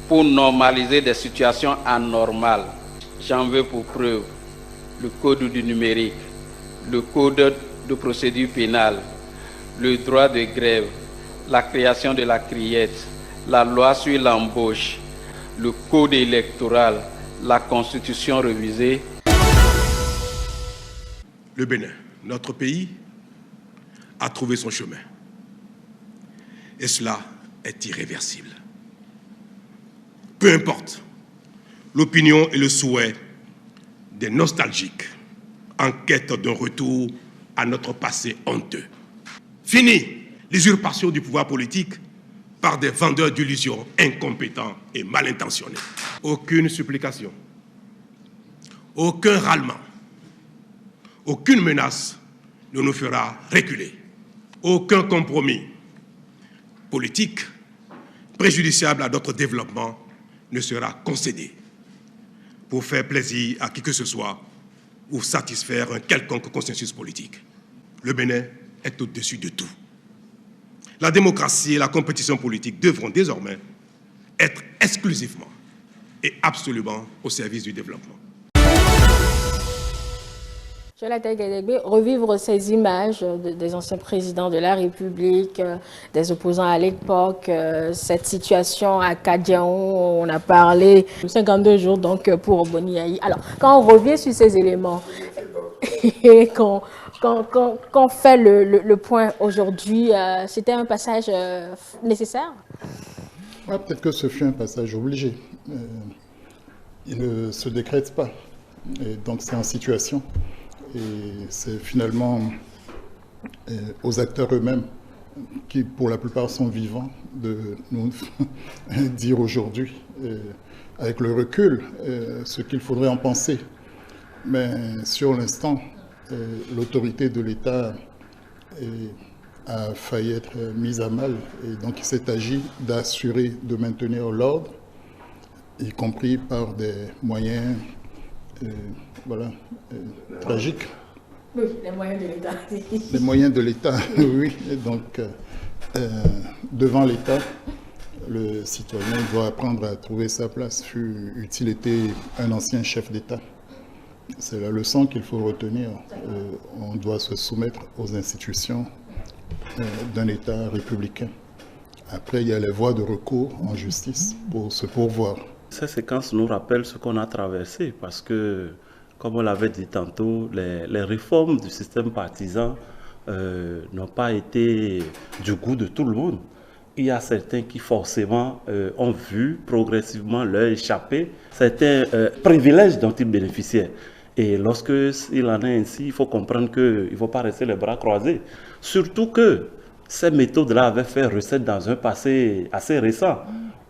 pour normaliser des situations anormales. J'en veux pour preuve le code du numérique, le code de procédure pénale, le droit de grève, la création de la criette, la loi sur l'embauche, le code électoral, la constitution révisée. Le Bénin, notre pays, a trouvé son chemin. Et cela est irréversible. Peu importe l'opinion et le souhait des nostalgiques en quête d'un retour à notre passé honteux. Fini l'usurpation du pouvoir politique par des vendeurs d'illusions incompétents et mal intentionnés. Aucune supplication, aucun râlement, aucune menace ne nous fera reculer. Aucun compromis politique préjudiciable à notre développement ne sera concédé pour faire plaisir à qui que ce soit ou satisfaire un quelconque consensus politique. Le Bénin est au-dessus de tout. La démocratie et la compétition politique devront désormais être exclusivement et absolument au service du développement. Jonathan Guédégbé, revivre ces images des anciens présidents de la République, des opposants à l'époque, cette situation à Kadiaon, on a parlé 52 jours donc pour Boni-Yayi. Alors, quand on revient sur ces éléments et qu'on fait le point aujourd'hui, c'était un passage nécessaire? Ouais, peut-être que ce fut un passage obligé. Il ne se décrète pas. Et donc c'est en situation. Et c'est finalement aux acteurs eux-mêmes, qui pour la plupart sont vivants, de nous dire aujourd'hui, avec le recul, ce qu'il faudrait en penser. Mais sur l'instant, l'autorité de l'État a failli être mise à mal. Et donc il s'est agi d'assurer, de maintenir l'ordre, y compris par des moyens tragiques. Oui, les moyens de l'État. Les moyens de l'État, oui. Et donc, devant l'État, le citoyen doit apprendre à trouver sa place. Eût-il été un ancien chef d'État? C'est la leçon qu'il faut retenir. On doit se soumettre aux institutions d'un État républicain. Après, il y a les voies de recours en justice pour se pourvoir. Ces séquences nous rappellent ce qu'on a traversé parce que, comme on l'avait dit tantôt, les réformes du système partisan n'ont pas été du goût de tout le monde. Il y a certains qui forcément ont vu progressivement leur échapper certains privilèges dont ils bénéficiaient. Et lorsque il en est ainsi, il faut comprendre qu'il ne faut pas rester les bras croisés. Surtout que ces méthodes-là avaient fait recette dans un passé assez récent,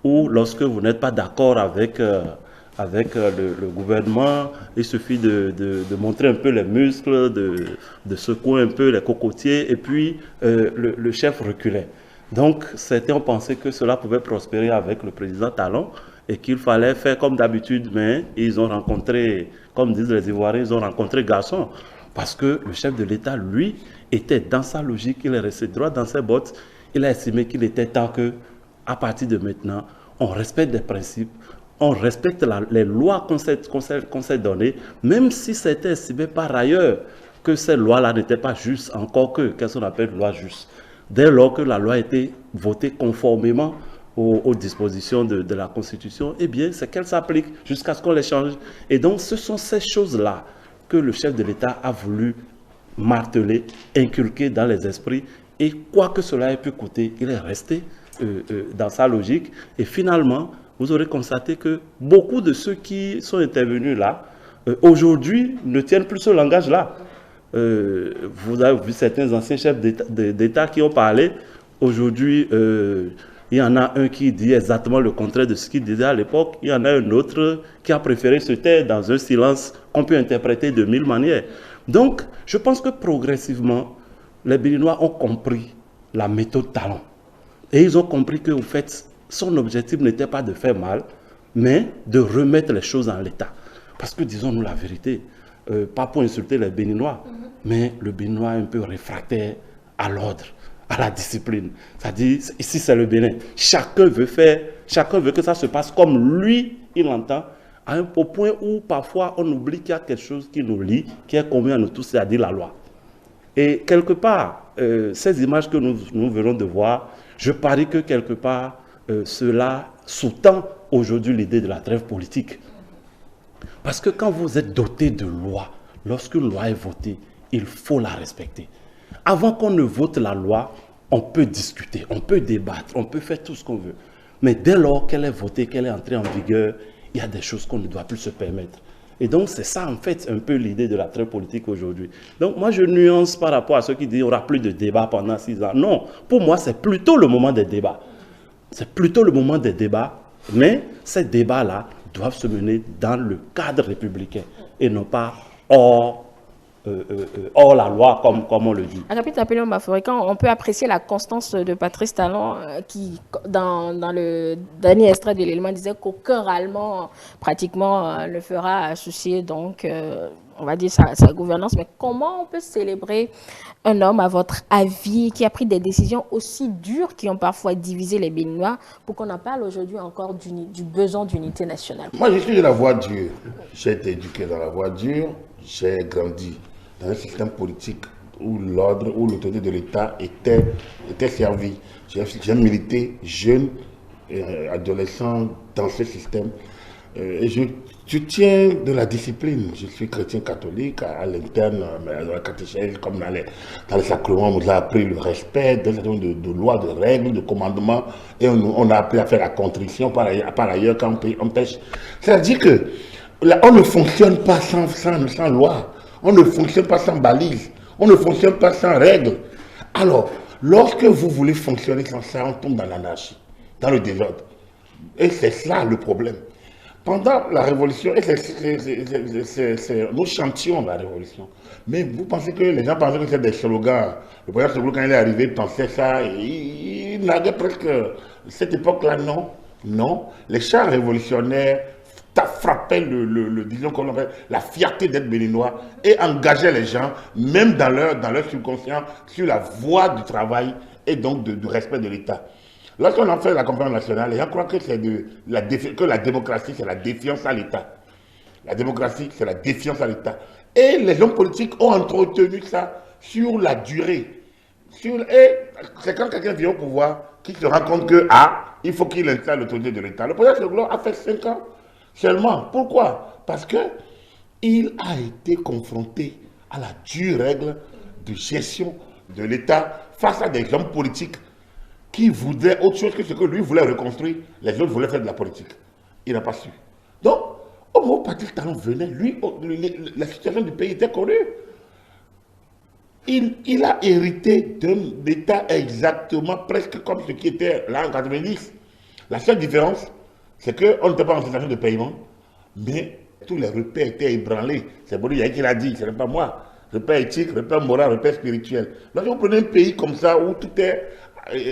où lorsque vous n'êtes pas d'accord avec le gouvernement, il suffit de montrer un peu les muscles, de secouer un peu les cocotiers, et puis le chef reculait. Donc certains ont pensé que cela pouvait prospérer avec le président Talon, et qu'il fallait faire comme d'habitude, mais ils ont rencontré, comme disent les Ivoiriens, ils ont rencontré garçon, parce que le chef de l'État, lui, était dans sa logique, il est resté droit dans ses bottes, il a estimé qu'il était temps que, à partir de maintenant, on respecte des principes, on respecte les lois qu'on s'est données, même si c'était estimé par ailleurs que ces lois-là n'étaient pas justes, encore qu'est-ce qu'on appelle loi juste. Dès lors que la loi a été votée conformément aux dispositions de la Constitution, eh bien, c'est qu'elle s'applique jusqu'à ce qu'on les change. Et donc, ce sont ces choses-là que le chef de l'État a voulu marteler, inculquer dans les esprits. Et quoi que cela ait pu coûter, il est resté dans sa logique. Et finalement, vous aurez constaté que beaucoup de ceux qui sont intervenus là, aujourd'hui, ne tiennent plus ce langage-là. Vous avez vu certains anciens chefs d'État qui ont parlé. Aujourd'hui, il y en a un qui dit exactement le contraire de ce qu'il disait à l'époque. Il y en a un autre qui a préféré se taire dans un silence qu'on peut interpréter de mille manières. Donc, je pense que progressivement, les Béninois ont compris la méthode Talon. Et ils ont compris que, au fait, son objectif n'était pas de faire mal, mais de remettre les choses en l'état. Parce que, disons-nous la vérité, pas pour insulter les Béninois, mais le Béninois est un peu réfractaire à l'ordre, à la discipline. C'est-à-dire, ici c'est le Bénin. Chacun veut que ça se passe comme lui, il entend, au point où parfois on oublie qu'il y a quelque chose qui nous lie, qui est commun à nous tous, c'est-à-dire la loi. Et quelque part, ces images que nous venons de voir, je parie que quelque part, cela sous-tend aujourd'hui l'idée de la trêve politique. Parce que quand vous êtes doté de loi, lorsqu'une loi est votée, il faut la respecter. Avant qu'on ne vote la loi, on peut discuter, on peut débattre, on peut faire tout ce qu'on veut. Mais dès lors qu'elle est votée, qu'elle est entrée en vigueur, il y a des choses qu'on ne doit plus se permettre. Et donc c'est ça en fait un peu l'idée de la trêve politique aujourd'hui. Donc moi je nuance par rapport à ceux qui disent qu'il n'y aura plus de débat pendant 6 ans. Non, pour moi c'est plutôt le moment des débats. C'est plutôt le moment des débats, mais ces débats-là doivent se mener dans le cadre républicain et non pas hors la loi, comme on le dit. Agapit Napoléon Bafoué, quand on peut apprécier la constance de Patrice Talon, qui, dans le dernier extrait de l'élément, disait qu'aucun râlement, pratiquement, ne fera associer, donc, on va dire, sa gouvernance. Mais comment on peut célébrer un homme, à votre avis, qui a pris des décisions aussi dures, qui ont parfois divisé les Béninois, pour qu'on en parle aujourd'hui encore du besoin d'unité nationale? Moi, je suis de la voie dure. J'ai été éduqué dans la voie dure. J'ai grandi dans un système politique où l'ordre, où l'autorité de l'État était servie. J'ai milité jeune, adolescent dans ce système. Et je tiens de la discipline. Je suis chrétien catholique à l'interne, dans la catéchèse, comme dans les sacrements, on nous a appris le respect de lois, de règles, de commandements, et on a appris à faire la contrition par ailleurs quand on pêche. C'est-à-dire que là, on ne fonctionne pas sans loi, on ne fonctionne pas sans balise, on ne fonctionne pas sans règles. Alors, lorsque vous voulez fonctionner sans ça, on tombe dans l'anarchie, dans le désordre. Et c'est ça le problème. Pendant la Révolution, nous chantions la Révolution. Mais vous pensez que les gens pensaient que c'était des slogans. Le président Soglo, quand il est arrivé, pensait ça. Il n'avait presque... Cette époque-là, non. Non. Les chants révolutionnaires frappaient disons qu'on appelle la fierté d'être béninois et engageaient les gens, même dans leur subconscient, sur la voie du travail et donc du respect de l'État. Lorsqu'on en fait la conférence nationale, les gens croient que la démocratie, c'est la défiance à l'État. La démocratie, c'est la défiance à l'État. Et les hommes politiques ont entretenu ça sur la durée. Et c'est quand quelqu'un vient au pouvoir qu'il se rend compte que, il faut qu'il installe l'autorité de l'État. Le président Soglo a fait 5 ans seulement. Pourquoi? Parce qu'il a été confronté à la dure règle de gestion de l'État face à des hommes politiques qui voulaient autre chose que ce que lui voulait reconstruire. Les autres voulaient faire de la politique. Il n'a pas su. Donc, au moment où Patrice Talon venait, lui, la situation du pays était connue. Il a hérité d'un État exactement presque comme ce qui était là en 90. La seule différence, c'est qu'on n'était pas en situation de paiement, mais tous les repères étaient ébranlés. C'est Bouli qui l'a dit, ce n'est pas moi. Repère éthique, repère moral, repère spirituel. Lorsque vous prenez un pays comme ça où tout est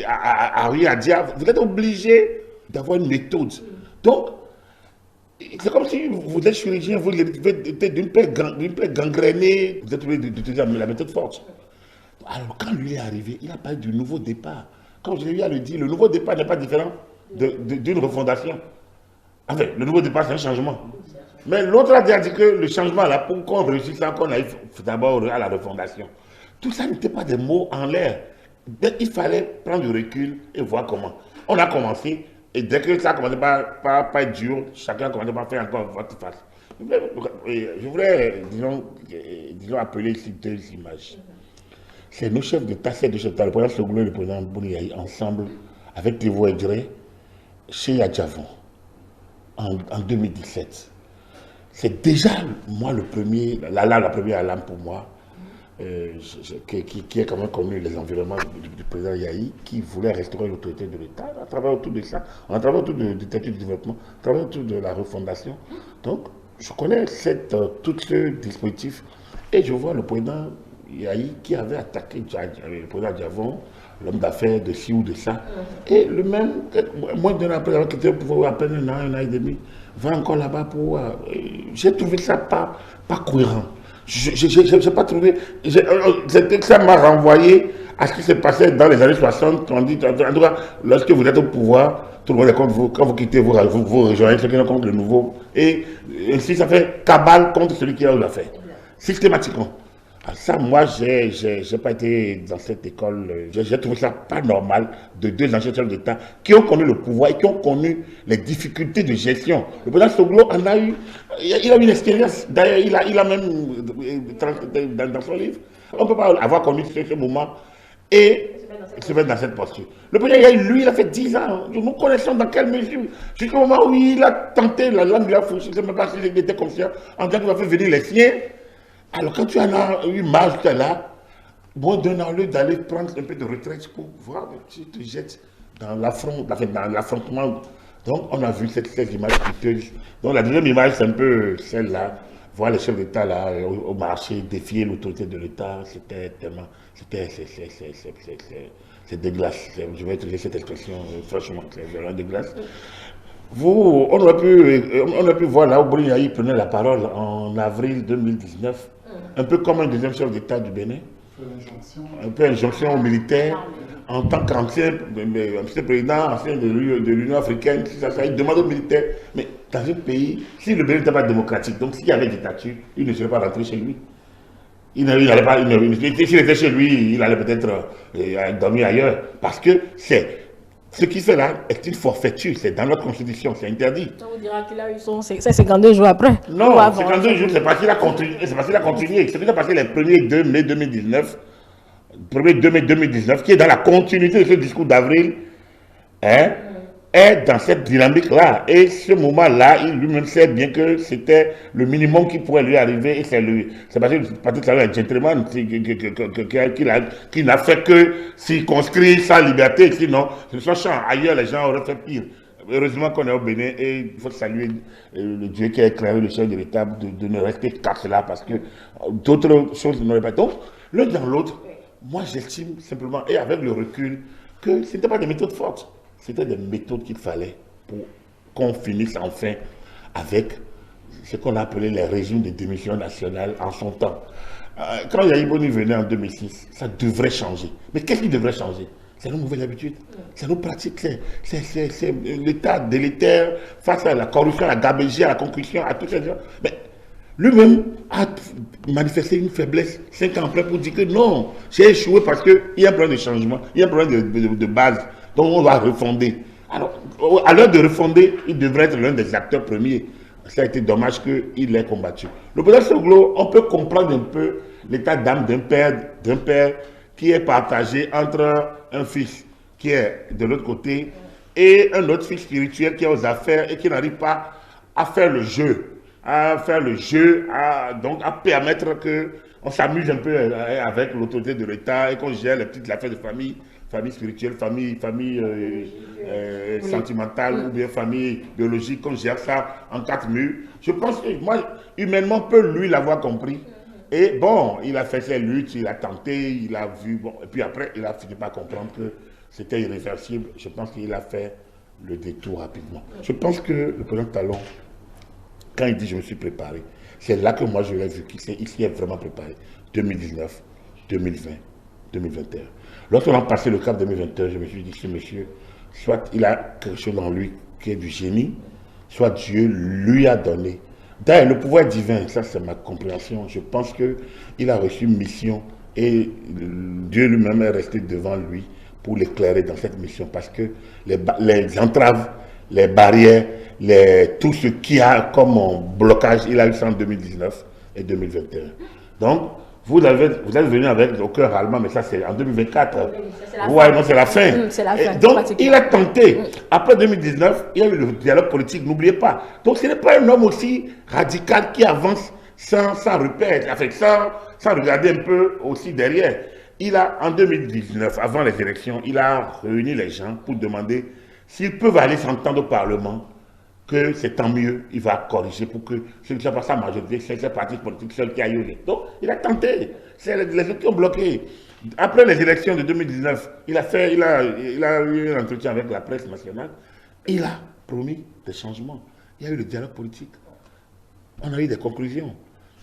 à rien à dire, vous êtes obligé d'avoir une méthode. Donc, c'est comme si vous êtes chirurgien, vous êtes d'une plaie gangrénée, vous êtes obligé d'utiliser la méthode forte. Alors, quand lui est arrivé, il a parlé du nouveau départ. Comme je l'ai eu à le dire, le nouveau départ n'est pas différent d'une refondation. Enfin, le nouveau départ, c'est un changement. Mais l'autre a dit que le changement, là, pour qu'on réussisse, qu'on aille d'abord à la refondation. Tout ça n'était pas des mots en l'air. Il fallait prendre du recul et voir comment. On a commencé, et dès que ça a commencé par être dur, chacun a commencé par faire encore votre face. Je voudrais, disons, appeler ici 2 images. C'est nos chefs d'État, le président Soglo et le président Bouni ensemble, avec Thévo Edré, chez Yadjavon, en 2017. C'est déjà, moi, la première alarme pour moi, qui est quand même connu les environnements du président Yahi, qui voulait restaurer l'autorité de l'État à travers autour de ça, à travers autour du statut du développement, à travers autour de la refondation. Donc, je connais tout ce dispositif et je vois le président Yahi qui avait attaqué le président Djavon, l'homme d'affaires de ci ou de ça. Et le même, moins d'un an après, qui était au pouvoir à peine un an et demi, va encore là-bas pour... J'ai trouvé ça pas cohérent. Je n'ai pas trouvé. Ça m'a renvoyé à ce qui s'est passé dans les années 60. On dit, en tout cas, lorsque vous êtes au pouvoir, tout le monde est contre vous. Quand vous quittez, vous rejoignez ceux qui sont contre le nouveau. Et ainsi, ça fait cabale contre celui qui a eu l'affaire. Systématiquement. Alors ça, moi, j'ai pas été dans cette école. J'ai trouvé ça pas normal de deux anciens chefs d'État qui ont connu le pouvoir et qui ont connu les difficultés de gestion. Le président Soglo en a eu. Il a eu une expérience. D'ailleurs, il a même, dans son livre, on ne peut pas avoir connu ce moment et se mettre dans cette posture. Le président, lui, il a fait 10 ans. Nous connaissons dans quelle mesure. Jusqu'au moment où il a tenté, la langue de la fouche, je ne sais même pas s'il était conscient, en disant qu'il va faire venir les siens. Alors, quand tu en as eu marre jusqu'à là, bon, donne-le d'aller prendre un peu de retraite pour voir si tu te jettes dans l'affrontement. Donc, on a vu cette image coûteuse. Donc, la deuxième image, c'est un peu celle-là. Voir les chefs d'État là, au marché, défier l'autorité de l'État, c'était tellement. C'est dégueulasse. Je vais utiliser cette expression, franchement, c'est vraiment dégueulasse. On a pu voir là où Bolignaï prenait la parole en avril 2019, un peu comme un deuxième chef d'État du Bénin, un peu injonction aux militaires, en tant qu'ancien président, ancien de l'Union africaine, il demande aux militaires, mais dans un pays, si le Bénin n'était pas démocratique, donc s'il y avait dictature, il ne serait pas rentré chez lui. S'il était chez lui, il allait peut-être dormir ailleurs, parce que ce qu'il fait là est une forfaiture, c'est dans notre constitution, c'est interdit. Ça vous dira qu'il a eu son... C'est 52 jours après. Non, 52 jours, c'est parce qu'il a continué. C'est parce qu'il a continué. Ce qui s'est passé les 1er 2 mai 2019, 1er 2 mai 2019, qui est dans la continuité de ce discours d'avril, hein, est dans cette dynamique-là. Et ce moment-là, il lui-même sait bien que c'était le minimum qui pourrait lui arriver. Et c'est parce que c'est un gentleman qui n'a fait que circonscrire sa liberté. Sinon, sachant ailleurs, les gens auraient fait pire. Heureusement qu'on est au Bénin et il faut saluer le Dieu qui a éclairé le chef de l'État de ne rester qu'à cela parce que d'autres choses n'auraient pas. Donc, l'un dans l'autre, moi j'estime simplement, et avec le recul, que ce n'était pas des méthodes fortes. C'était des méthodes qu'il fallait pour qu'on finisse enfin avec ce qu'on appelait les régimes de démission nationale en son temps. Quand Yahi Boni venait en 2006, ça devrait changer. Mais qu'est-ce qui devrait changer? C'est nos nouvelles habitudes, c'est nos pratiques, c'est l'état délétère face à la corruption, à la gabegie, à la concussion, à tous ces gens. Mais lui-même a manifesté une faiblesse 5 ans après pour dire que non, j'ai échoué parce qu'il y a un problème de changement, il y a un problème de base. Donc on va refonder. Alors, à l'heure de refonder, il devrait être l'un des acteurs premiers. Ça a été dommage qu'il ait combattu. Le président Soglo, on peut comprendre un peu l'état d'âme d'un père qui est partagé entre un fils qui est de l'autre côté et un autre fils spirituel qui est aux affaires et qui n'arrive pas à faire le jeu. Donc à permettre qu'on s'amuse un peu avec l'autorité de l'État et qu'on gère les petites affaires de famille spirituelle, famille sentimentale ou bien famille biologique, qu'on gère ça en 4 murs. Je pense que moi, humainement, peut lui l'avoir compris. Et bon, il a fait ses luttes, il a tenté, il a vu, bon, et puis après, il a fini par comprendre que c'était irréversible. Je pense qu'il a fait le détour rapidement. Je pense que le président Talon, quand il dit « je me suis préparé », c'est là que moi je l'ai vu qu'il s'y est vraiment préparé. 2019, 2020, 2021. Lorsqu'on a passé le cap 2021, je me suis dit, ce monsieur, soit il a quelque chose en lui qui est du génie, soit Dieu lui a donné. D'ailleurs, le pouvoir divin, ça c'est ma compréhension, je pense qu'il a reçu une mission et Dieu lui-même est resté devant lui pour l'éclairer dans cette mission parce que les entraves, les barrières, tout ce qu'il y a comme blocage, il a eu ça en 2019 et 2021. Donc, vous êtes venu avec au cœur allemand, mais ça c'est en 2024. Ouais, non, c'est la fin. Donc, il a tenté. Après 2019, il y a eu le dialogue politique, n'oubliez pas. Donc, ce n'est pas un homme aussi radical qui avance sans repère, sans regarder un peu aussi derrière. En 2019, avant les élections, il a réuni les gens pour demander s'ils peuvent aller s'entendre au Parlement, que c'est tant mieux, il va corriger pour que ce ne soit pas sa majorité, c'est ses partis politiques seuls qui aillent. Donc, il a tenté. C'est les autres qui ont bloqué. Après les élections de 2019, il a eu un entretien avec la presse nationale. Il a promis des changements. Il y a eu le dialogue politique. On a eu des conclusions.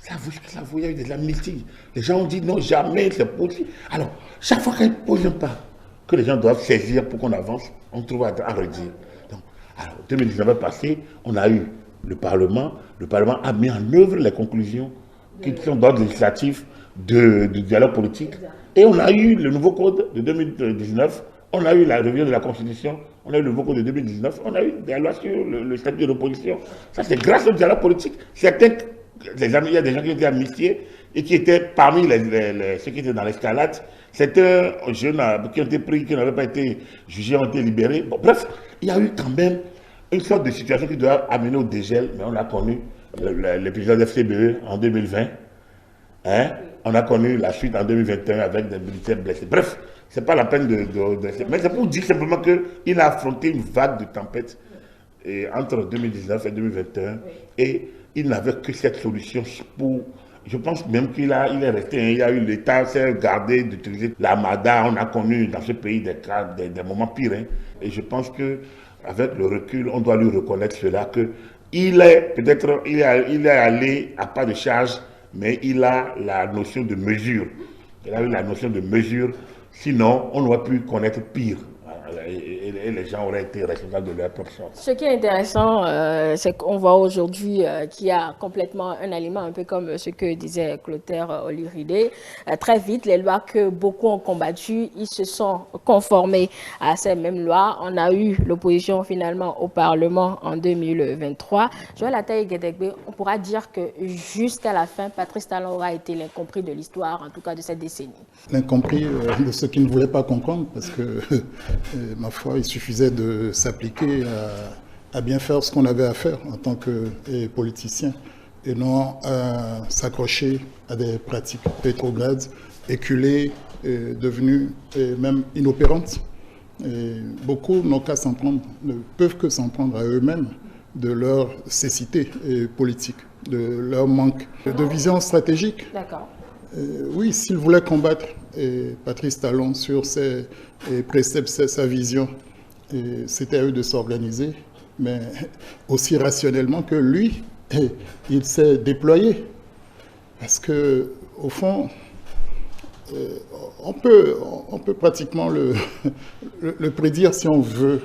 Ça vous, il y a eu des amnisties. Les gens ont dit non, jamais, c'est possible. Alors, chaque fois qu'elle pose un pas, que les gens doivent saisir pour qu'on avance, on trouve à redire. Donc, alors, 2019 est passé, on a eu le Parlement a mis en œuvre les conclusions qui sont d'ordre législatif du dialogue politique. Et on a eu le nouveau code de 2019, on a eu la révision de la Constitution, on a eu le nouveau code de 2019, on a eu des lois sur le statut de l'opposition. Ça, c'est grâce au dialogue politique. Il y a des gens qui ont été amnistiés et qui étaient parmi ceux qui étaient dans l'escalade. Certains jeunes qui ont été pris, qui n'avaient pas été jugés, ont été libérés. Bon, bref, il y a eu quand même une sorte de situation qui doit amener au dégel, mais on a connu l'épisode FCBE en 2020. Hein? On a connu la suite en 2021 avec des militaires blessés. Bref, ce n'est pas la peine mais c'est pour dire simplement qu'il a affronté une vague de tempête entre 2019 et 2021 et il n'avait que cette solution pour... Je pense même qu'il est resté, il y a eu l'État s'est gardé d'utiliser l'armada. On a connu dans ce pays des moments pires. Hein. Et je pense qu'avec le recul, on doit lui reconnaître cela, qu'il est allé à pas de charge, mais il a la notion de mesure. Il a eu la notion de mesure, sinon on aurait pu connaître pire. Et les gens auraient été responsables de leur propre sort. Ce qui est intéressant, c'est qu'on voit aujourd'hui qu'il y a complètement un aliment, un peu comme ce que disait Clotaire Olyride. Très vite, les lois que beaucoup ont combattues, ils se sont conformés à ces mêmes lois. On a eu l'opposition finalement au Parlement en 2023. Joël Ataï-Guédégbé, on pourra dire que jusqu'à la fin, Patrice Talon aura été l'incompris de l'histoire, en tout cas de cette décennie. L'incompris de ceux qui ne voulaient pas comprendre, parce que... ma foi, il suffisait de s'appliquer à bien faire ce qu'on avait à faire en tant que politicien et non à s'accrocher à des pratiques rétrogrades, éculées, devenues même inopérantes. Et beaucoup n'ont qu'à s'en prendre, ne peuvent que s'en prendre à eux-mêmes de leur cécité politique, de leur manque de vision stratégique. D'accord. Oui, s'ils voulaient combattre Patrice Talon sur ses préceptes, sa vision, c'était à eux de s'organiser, mais aussi rationnellement que lui, il s'est déployé. Parce que, au fond, on peut pratiquement le prédire si on veut,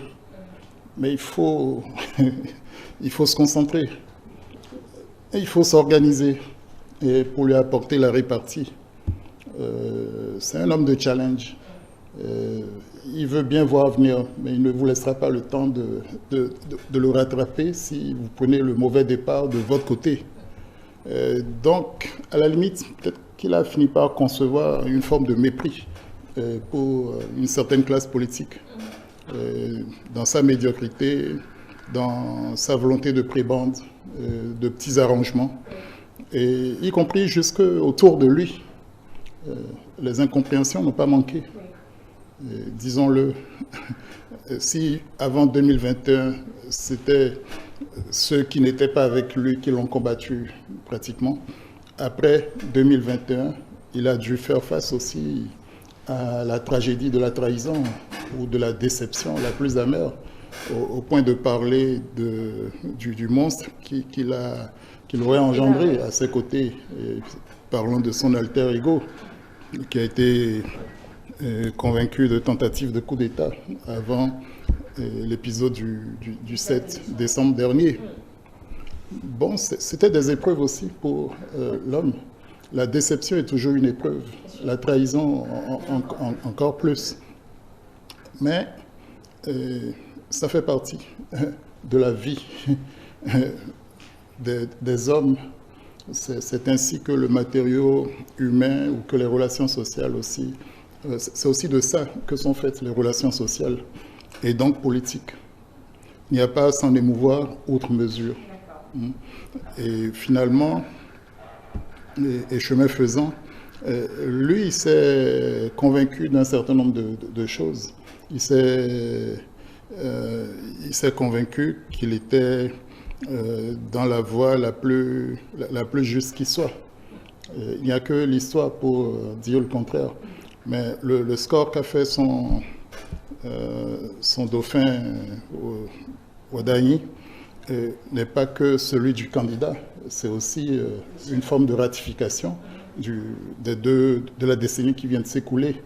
mais il faut se concentrer, et il faut s'organiser. Et pour lui apporter la répartie. C'est un homme de challenge. Il veut bien voir venir, mais il ne vous laissera pas le temps de le rattraper si vous prenez le mauvais départ de votre côté. Donc, à la limite, peut-être qu'il a fini par concevoir une forme de mépris pour une certaine classe politique. Dans sa médiocrité, dans sa volonté de prébande, de petits arrangements. Et y compris jusque autour de lui. Les incompréhensions n'ont pas manqué. Disons-le, si avant 2021, c'était ceux qui n'étaient pas avec lui qui l'ont combattu pratiquement, après 2021, il a dû faire face aussi à la tragédie de la trahison ou de la déception la plus amère, au point de parler du monstre qu'il aurait engendré à ses côtés, parlant de son alter ego, qui a été convaincu de tentative de coup d'État avant l'épisode du 7 décembre dernier. Bon, c'était des épreuves aussi pour l'homme. La déception est toujours une épreuve, la trahison encore plus. Mais ça fait partie de la vie des hommes. C'est ainsi que le matériau humain ou que les relations sociales aussi, c'est aussi de ça que sont faites les relations sociales et donc politiques. Il n'y a pas à s'en émouvoir outre mesure. Et finalement, et chemin faisant, lui, il s'est convaincu d'un certain nombre de choses. Il s'est convaincu qu'il était dans la voie la plus juste qui soit. Il n'y a que l'histoire pour dire le contraire. Mais le score qu'a fait son dauphin Ouadani n'est pas que celui du candidat. c'est aussi une forme de ratification de la décennie qui vient de s'écouler.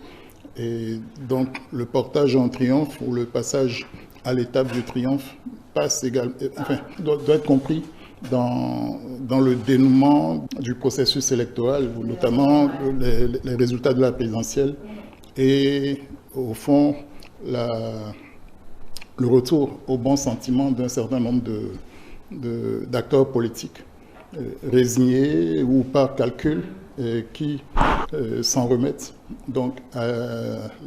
Et donc le portage en triomphe ou le passage à l'étape du triomphe doit être compris dans le dénouement du processus électoral, notamment les résultats de la présidentielle et au fond le retour au bon sentiment d'un certain nombre d'acteurs politiques résignés ou par calcul qui s'en remettent donc à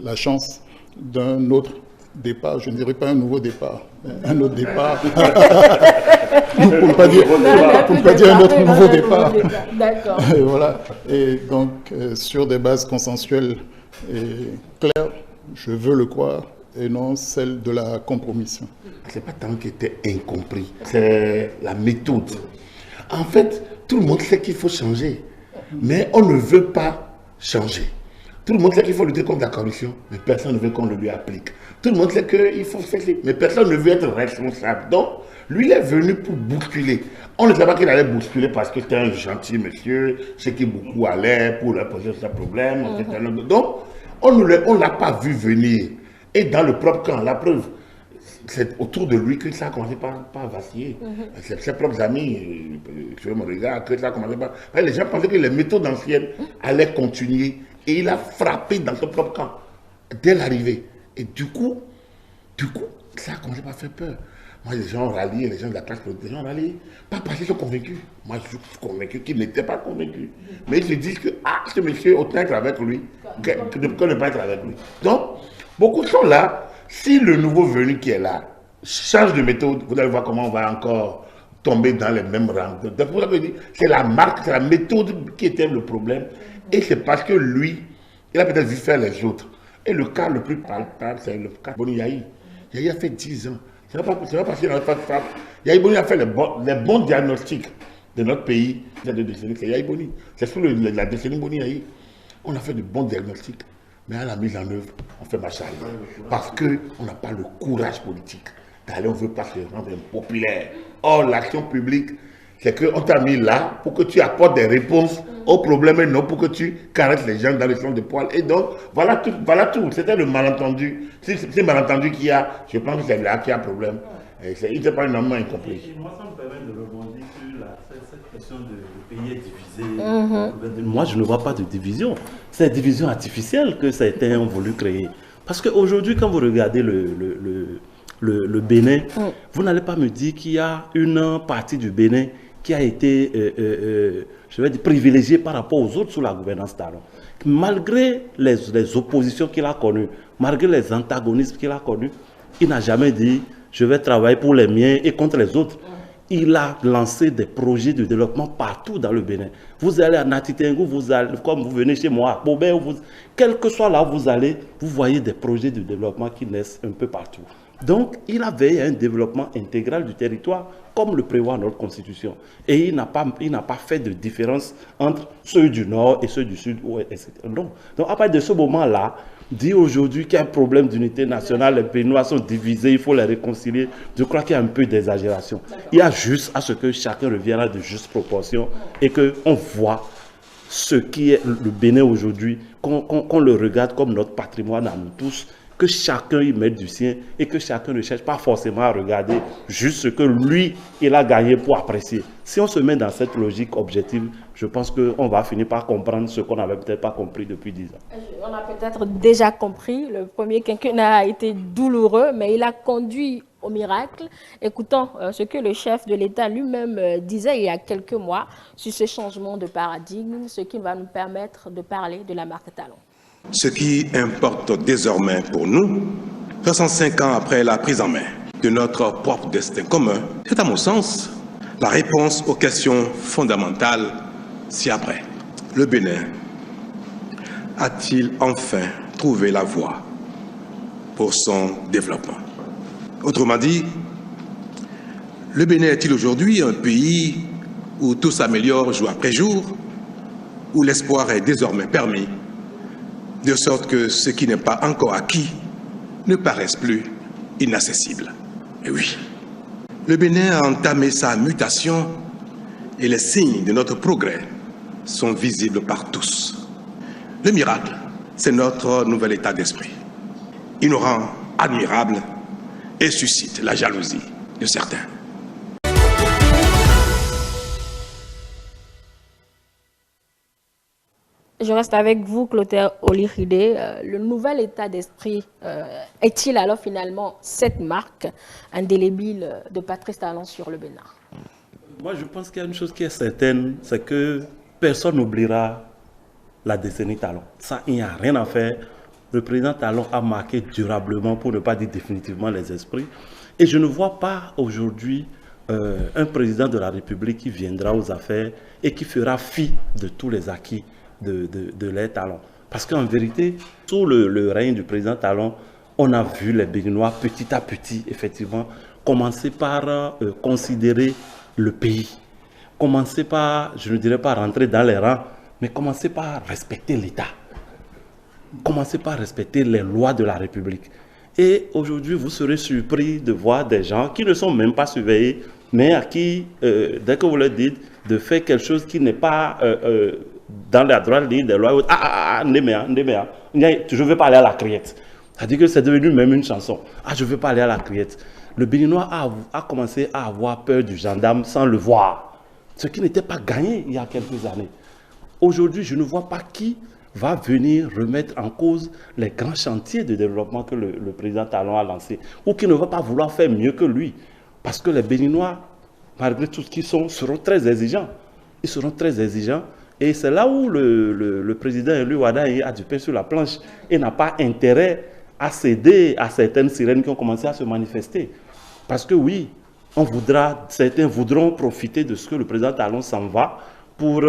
la chance d'un autre départ, je ne dirais pas un nouveau départ, un autre départ, pour ne pas dire un autre nouveau départ. D'accord. Voilà. Et donc, sur des bases consensuelles et claires, je veux le croire, et non celle de la compromission. Ce n'est pas tant qu'il était incompris, c'est la méthode. En fait, tout le monde sait qu'il faut changer, mais on ne veut pas changer. Tout le monde sait qu'il faut lutter contre la corruption, mais personne ne veut qu'on le lui applique. Tout le monde sait qu'il faut faire ça, mais personne ne veut être responsable. Donc, lui, il est venu pour bousculer. On ne savait pas qu'il allait bousculer parce que c'était un gentil monsieur, ce qui beaucoup allait pour leur poser ses problèmes. Donc, on ne l'a pas vu venir. Et dans le propre camp, la preuve, c'est autour de lui que ça a commencé par vaciller. Ses propres amis, sur mon regard, que ça a commencé par... Les gens pensaient que les méthodes anciennes allaient continuer. Et il a frappé dans son propre camp dès l'arrivée. Et du coup, ça a commencé par faire peur. Moi, les gens ont rallié, les gens de la classe politique, les gens ont rallié. Pas parce qu'ils sont convaincus. Moi, je suis convaincu qu'ils n'étaient pas convaincus. Mais ils se disent que, ce monsieur, autant être avec lui que ne pas être avec lui. Donc, beaucoup sont là. Si le nouveau venu qui est là change de méthode, vous allez voir comment on va encore tomber dans les mêmes rangs. C'est la marque, c'est la méthode qui était le problème. Et c'est parce que lui, il a peut-être vu faire les autres. Et le cas le plus palpable, c'est le cas de Boni Yahi. Yahi a fait 10 ans. C'est pas parce qu'il n'a pas de frappe. Yahi Boni a fait les bons diagnostics de notre pays. C'est Yahi Boni. C'est sous la décennie Boni Yahi. On a fait de bons diagnostics. Mais à la mise en œuvre, on fait marche arrière. Parce qu'on n'a pas le courage politique d'aller, on ne veut pas se rendre impopulaire. Or, l'action publique, c'est qu'on t'a mis là pour que tu apportes des réponses aux problèmes et non pour que tu caresses les gens dans le sens de poil. Et donc, voilà tout. C'était le malentendu. C'est malentendu qu'il y a, je pense que c'est là qu'il y a problème. Il n'est pas énormément incompris. Moi, ça me permet de rebondir sur cette question de pays est divisé. Moi, je ne vois pas de division. C'est une division artificielle que certains ont voulu créer. Parce qu'aujourd'hui, quand vous regardez le Bénin, vous n'allez pas me dire qu'il y a une partie du Bénin qui a été, je vais dire, privilégiée par rapport aux autres sous la gouvernance Talon. Malgré les oppositions qu'il a connues, malgré les antagonismes qu'il a connus, il n'a jamais dit « je vais travailler pour les miens et contre les autres ». Il a lancé des projets de développement partout dans le Bénin. Vous allez à Natitengu, comme vous venez chez moi, à Bobé, quel que soit là où vous allez, vous voyez des projets de développement qui naissent un peu partout. Donc, il a veillé à un développement intégral du territoire, comme le prévoit notre Constitution. Et il n'a pas fait de différence entre ceux du Nord et ceux du Sud, etc. Non. Donc, à partir de ce moment-là, dire aujourd'hui qu'il y a un problème d'unité nationale, les pays noirs sont divisés, il faut les réconcilier, je crois qu'il y a un peu d'exagération. Il y a juste à ce que chacun revienne à de justes proportions et qu'on voit ce qui est le Bénin aujourd'hui, qu'on le regarde comme notre patrimoine à nous tous, que chacun y mette du sien et que chacun ne cherche pas forcément à regarder juste ce que lui, il a gagné pour apprécier. Si on se met dans cette logique objective, je pense qu'on va finir par comprendre ce qu'on n'avait peut-être pas compris depuis 10 ans. On a peut-être déjà compris, le premier quinquennat a été douloureux, mais il a conduit au miracle. Écoutons ce que le chef de l'État lui-même disait il y a quelques mois sur ce changement de paradigme, ce qui va nous permettre de parler de la marque Talon. Ce qui importe désormais pour nous, 65 ans après la prise en main de notre propre destin commun, c'est à mon sens la réponse aux questions fondamentales ci-après. Le Bénin a-t-il enfin trouvé la voie pour son développement? Autrement dit, le Bénin est-il aujourd'hui un pays où tout s'améliore jour après jour, où l'espoir est désormais permis, de sorte que ce qui n'est pas encore acquis ne paraisse plus inaccessible? Et oui, le Bénin a entamé sa mutation et les signes de notre progrès sont visibles par tous. Le miracle, c'est notre nouvel état d'esprit. Il nous rend admirables et suscite la jalousie de certains. Je reste avec vous, Clotaire Olyride. Le nouvel état d'esprit est-il alors finalement cette marque indélébile de Patrice Talon sur le Bénin? Moi, je pense qu'il y a une chose qui est certaine, c'est que personne n'oubliera la décennie Talon. Ça, il n'y a rien à faire. Le président Talon a marqué durablement, pour ne pas dire définitivement, les esprits. Et je ne vois pas aujourd'hui un président de la République qui viendra aux affaires et qui fera fi de tous les acquis de les Talons. Parce qu'en vérité, sous le règne du président Talon, on a vu les Béninois petit à petit, effectivement, commencer par considérer le pays. Commencer par, je ne dirais pas rentrer dans les rangs, mais commencer par respecter l'État. Commencer par respecter les lois de la République. Et aujourd'hui, vous serez surpris de voir des gens qui ne sont même pas surveillés, mais à qui, dès que vous leur dites de faire quelque chose qui n'est pas dans la droite ligne des lois, je ne veux pas aller à la criette. C'est-à-dire que c'est devenu même une chanson. Je ne veux pas aller à la criette. Le Béninois a commencé à avoir peur du gendarme sans le voir. Ce qui n'était pas gagné il y a quelques années. Aujourd'hui, je ne vois pas qui va venir remettre en cause les grands chantiers de développement que le président Talon a lancés, ou qui ne va pas vouloir faire mieux que lui. Parce que les Béninois, malgré tout ce qu'ils sont, seront très exigeants. Ils seront très exigeants. Et c'est là où le président élu Wadaye a du pain sur la planche et n'a pas intérêt à céder à certaines sirènes qui ont commencé à se manifester. Parce que oui, certains voudront profiter de ce que le président Talon s'en va pour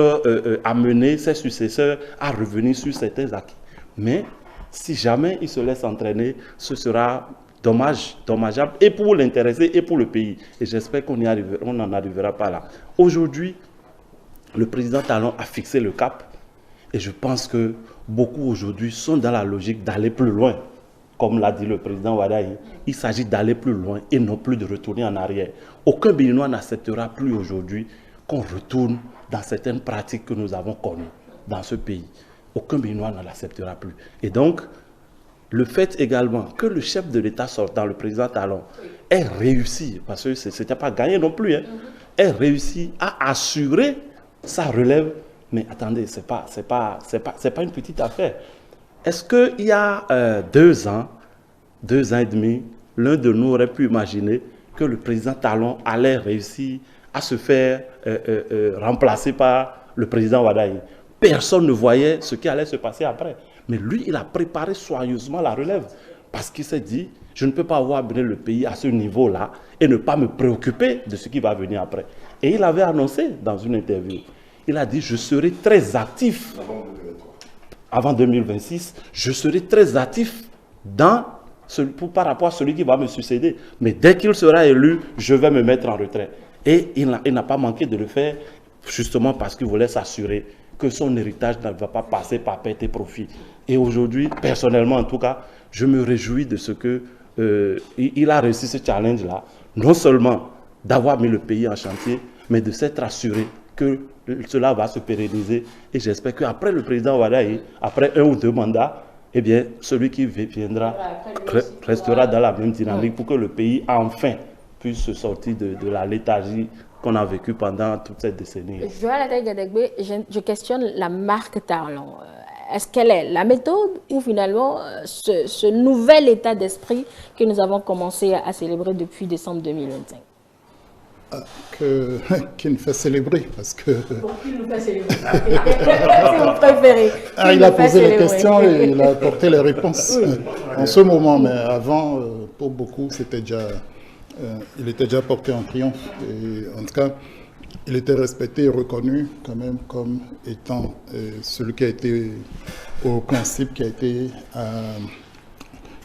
amener ses successeurs à revenir sur certains acquis. Mais si jamais il se laisse entraîner, ce sera dommageable et pour l'intéressé et pour le pays. Et j'espère qu'on n'en arrivera pas là. Aujourd'hui, le président Talon a fixé le cap et je pense que beaucoup aujourd'hui sont dans la logique d'aller plus loin. Comme l'a dit le président Wadaye, il s'agit d'aller plus loin et non plus de retourner en arrière. Aucun Béninois n'acceptera plus aujourd'hui qu'on retourne dans certaines pratiques que nous avons connues dans ce pays. Aucun Béninois ne l'acceptera plus. Et donc, le fait également que le chef de l'État sortant, le président Talon, ait réussi, parce que ce n'était pas gagné non plus, ait réussi à assurer sa relève. Mais attendez, ce n'est pas une petite affaire. Est-ce qu'il y a 2 ans et demi, l'un de nous aurait pu imaginer que le président Talon allait réussir à se faire remplacer par le président Wadaye? Personne ne voyait ce qui allait se passer après. Mais lui, il a préparé soigneusement la relève. Parce qu'il s'est dit, je ne peux pas avoir amené le pays à ce niveau-là et ne pas me préoccuper de ce qui va venir après. Et il avait annoncé dans une interview, il a dit, je serai très actif. Avant 2026, je serai très actif par rapport à celui qui va me succéder. Mais dès qu'il sera élu, je vais me mettre en retrait. Et il n'a pas manqué de le faire, justement parce qu'il voulait s'assurer que son héritage ne va pas passer par perte et profit. Et aujourd'hui, personnellement en tout cas, je me réjouis de ce qu'il a réussi ce challenge-là, non seulement d'avoir mis le pays en chantier, mais de s'être assuré que cela va se pérenniser. Et j'espère qu'après le président Wadaye, après 1 ou 2 mandats, eh bien, celui qui viendra restera dans la même dynamique pour que le pays, enfin, puisse se sortir de la léthargie qu'on a vécue pendant toute cette décennie. Je questionne la marque Talon. Est-ce qu'elle est la méthode ou finalement ce nouvel état d'esprit que nous avons commencé à célébrer depuis décembre 2025? Qui nous fait célébrer, parce que... Qui nous fait célébrer? Si vous préférez. Il a posé les questions et il a apporté les réponses en ce moment, mais avant, pour beaucoup, il était déjà porté en triomphe. Et en tout cas, il était respecté et reconnu quand même comme étant celui qui a été au principe, qui a été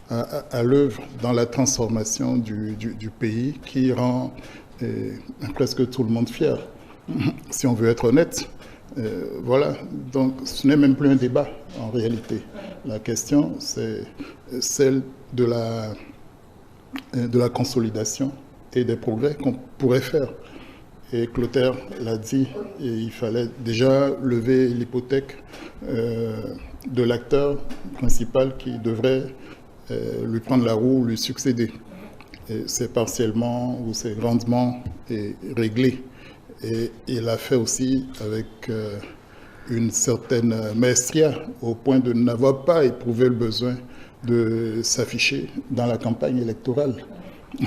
à l'œuvre dans la transformation du pays, qui rend presque tout le monde fier, si on veut être honnête. Voilà, donc ce n'est même plus un débat en réalité. La question, c'est celle de la consolidation et des progrès qu'on pourrait faire. Et Clotaire l'a dit, et il fallait déjà lever l'hypothèque de l'acteur principal qui devrait lui prendre la roue, lui succéder. C'est partiellement ou c'est grandement réglé. Et il l'a fait aussi avec une certaine maestria, au point de n'avoir pas éprouvé le besoin de s'afficher dans la campagne électorale.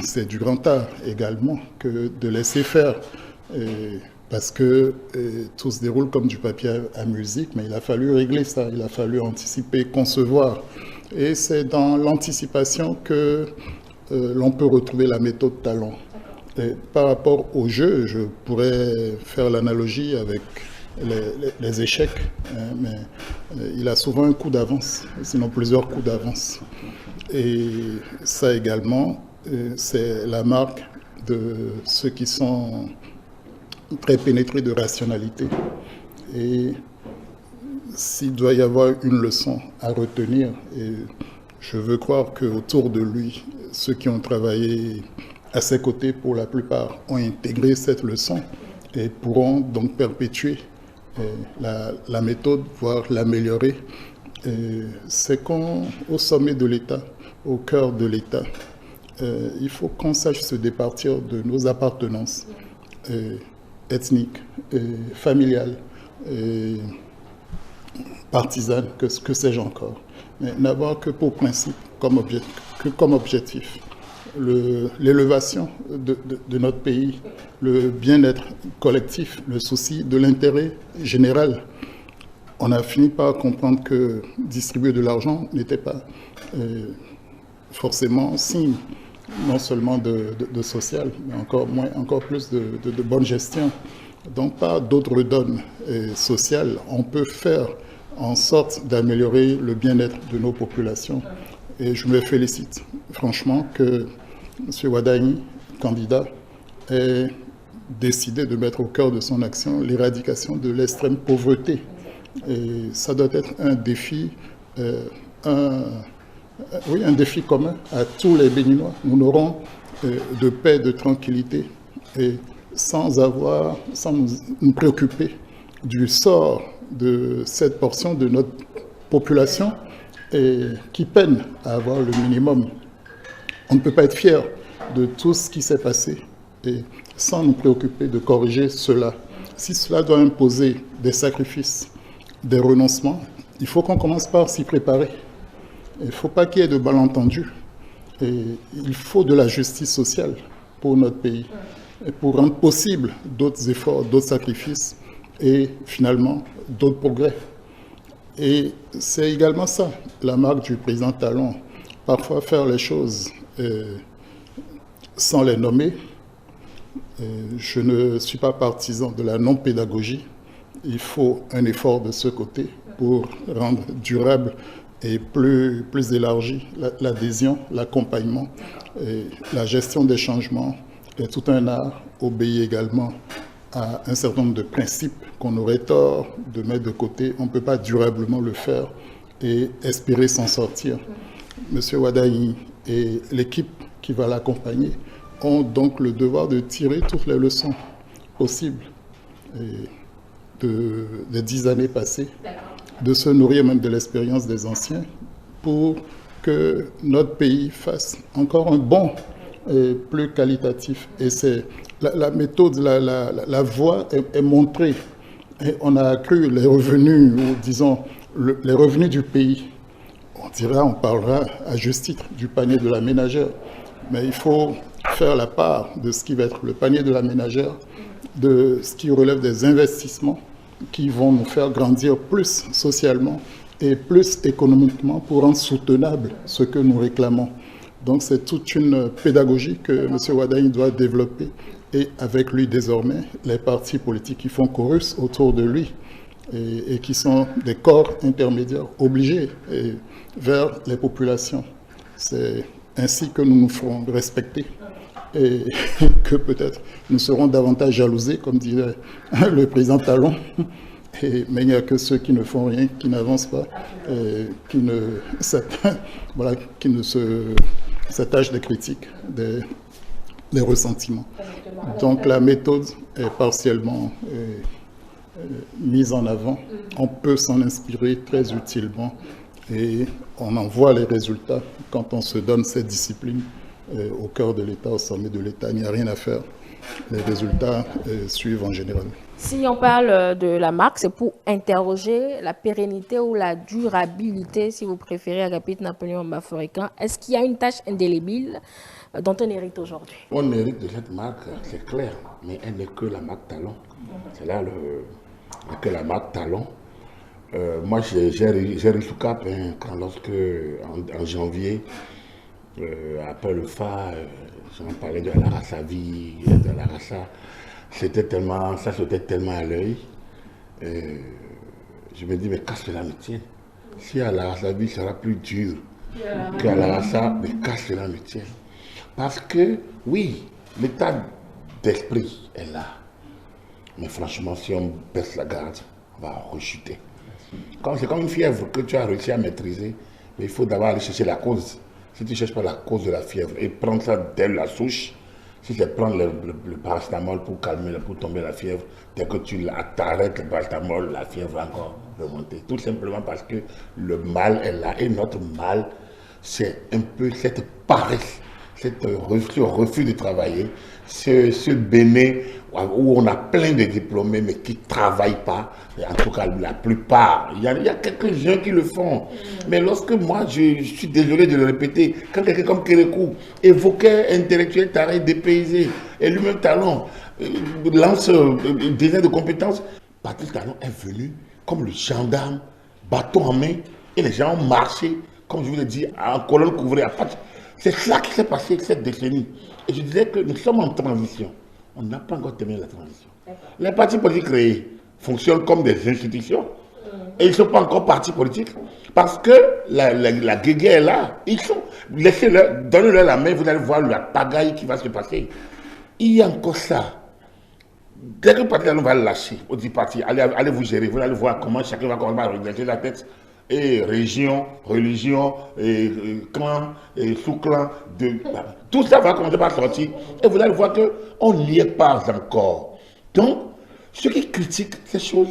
C'est du grand art également que de laisser faire, parce que tout se déroule comme du papier à musique, mais il a fallu régler ça, il a fallu anticiper, concevoir. Et c'est dans l'anticipation que l'on peut retrouver la méthode Talon. Et par rapport au jeu, je pourrais faire l'analogie avec les échecs, hein, mais il a souvent un coup d'avance, sinon plusieurs coups d'avance. Et ça également, c'est la marque de ceux qui sont très pénétrés de rationalité. Et s'il doit y avoir une leçon à retenir, et je veux croire qu'autour de lui, ceux qui ont travaillé à ses côtés, pour la plupart, ont intégré cette leçon et pourront donc perpétuer la méthode, voire l'améliorer. C'est qu'au sommet de l'État, au cœur de l'État, il faut qu'on sache se départir de nos appartenances ethniques, familiales, partisanes, que sais-je encore. Mais n'avoir que pour principe, comme objectif, l'élévation de notre pays, le bien-être collectif, le souci de l'intérêt général. On a fini par comprendre que distribuer de l'argent n'était pas forcément signe non seulement de social, mais encore plus de bonne gestion. Donc par d'autres donnes sociales, on peut faire en sorte d'améliorer le bien-être de nos populations. Et je me félicite franchement que M. Wadaini, candidat, ait décidé de mettre au cœur de son action l'éradication de l'extrême pauvreté. Et ça doit être un défi, un défi commun à tous les Béninois. Nous n'aurons de paix, de tranquillité, et sans nous préoccuper du sort de cette portion de notre population qui peine à avoir le minimum. On ne peut pas être fier de tout ce qui s'est passé et sans nous préoccuper de corriger cela. Si cela doit imposer des sacrifices, des renoncements, il faut qu'on commence par s'y préparer. Il ne faut pas qu'il y ait de malentendus. Et il faut de la justice sociale pour notre pays, et pour rendre possible d'autres efforts, d'autres sacrifices et finalement d'autres progrès. Et c'est également ça, la marque du président Talon. Parfois faire les choses sans les nommer. Je ne suis pas partisan de la non-pédagogie. Il faut un effort de ce côté pour rendre durable et plus élargi l'adhésion, l'accompagnement, la gestion des changements. Et tout un art obéit également à un certain nombre de principes qu'on aurait tort de mettre de côté. On ne peut pas durablement le faire et espérer s'en sortir. Monsieur Wadaini et l'équipe qui va l'accompagner ont donc le devoir de tirer toutes les leçons possibles des 10 années passées, de se nourrir même de l'expérience des anciens pour que notre pays fasse encore un bond plus qualitatif. Et c'est la méthode, la voie est montrée. Et on a accru les revenus, ou disons les revenus du pays. On parlera à juste titre du panier de la ménagère. Mais il faut faire la part de ce qui va être le panier de la ménagère, de ce qui relève des investissements qui vont nous faire grandir plus socialement et plus économiquement pour rendre soutenable ce que nous réclamons. Donc c'est toute une pédagogie que M. Wadaini doit développer, et avec lui désormais les partis politiques qui font chorus autour de lui et qui sont des corps intermédiaires obligés vers les populations. C'est ainsi que nous nous ferons respecter et que peut-être nous serons davantage jalousés, comme disait le président Talon. Mais il n'y a que ceux qui ne font rien, qui n'avancent pas, qui ne s'attachent des critiques, des ressentiments. Donc la méthode est partiellement mise en avant, on peut s'en inspirer très utilement et on en voit les résultats quand on se donne cette discipline au cœur de l'État, au sommet de l'État. Il n'y a rien à faire. Les résultats suivent en général. Si on parle de la marque, c'est pour interroger la pérennité ou la durabilité, si vous préférez, Agapit Napoléon Baforican. Est-ce qu'il y a une tâche indélébile dont on hérite aujourd'hui? On hérite de cette marque, c'est clair, mais elle n'est que la marque Talon. C'est là que la marque Talon. Moi, j'ai réussi au cap quand en janvier, après le phare, j'en parlais de la Rassavi, de la Rassa. Ça sautait tellement à l'œil. Je me dis, mais qu'à cela me tienne. Si à la Rassavi sera plus dur qu'à la Rassa, mais qu'à cela me tienne. Parce que, oui, l'état d'esprit est là. Mais franchement, si on baisse la garde, on va rechuter. C'est comme une fièvre que tu as réussi à maîtriser, mais il faut d'abord aller chercher la cause. Si tu ne cherches pas la cause de la fièvre et prendre ça dès la souche, si c'est prendre le paracétamol pour tomber la fièvre, dès que tu t'arrêtes le paracétamol, la fièvre va encore remonter. Tout simplement parce que le mal est là. Et notre mal, c'est un peu cette paresse, ce refus de travailler, ce béné où on a plein de diplômés mais qui ne travaillent pas. En tout cas, la plupart. Il y a quelques-uns qui le font. Mais lorsque moi, je suis désolé de le répéter, quand quelqu'un comme Kérékou évoquait intellectuel taré dépaysé, et lui-même Talon lance des aides de compétences, Patrice Talon est venu comme le gendarme, bâton en main, et les gens ont marché, comme je vous l'ai dit, en colonne couvrée. C'est ça qui s'est passé cette décennie. Et je disais que nous sommes en transition. On n'a pas encore terminé la transition. Les partis politiques créés fonctionnent comme des institutions. Et ils ne sont pas encore partis politiques. Parce que la guéguerre est là. Laissez-leur, donnez-leur la main, vous allez voir la pagaille qui va se passer. Il y a encore ça. Dès que le parti va le lâcher, on dit parti, allez vous gérer, vous allez voir comment chacun va commencer à regretter la tête. Et région, religion, et clan, et sous-clan, tout ça va commencer par sortir. Et vous allez voir qu'on n'y est pas encore. Donc, ceux qui critiquent ces choses,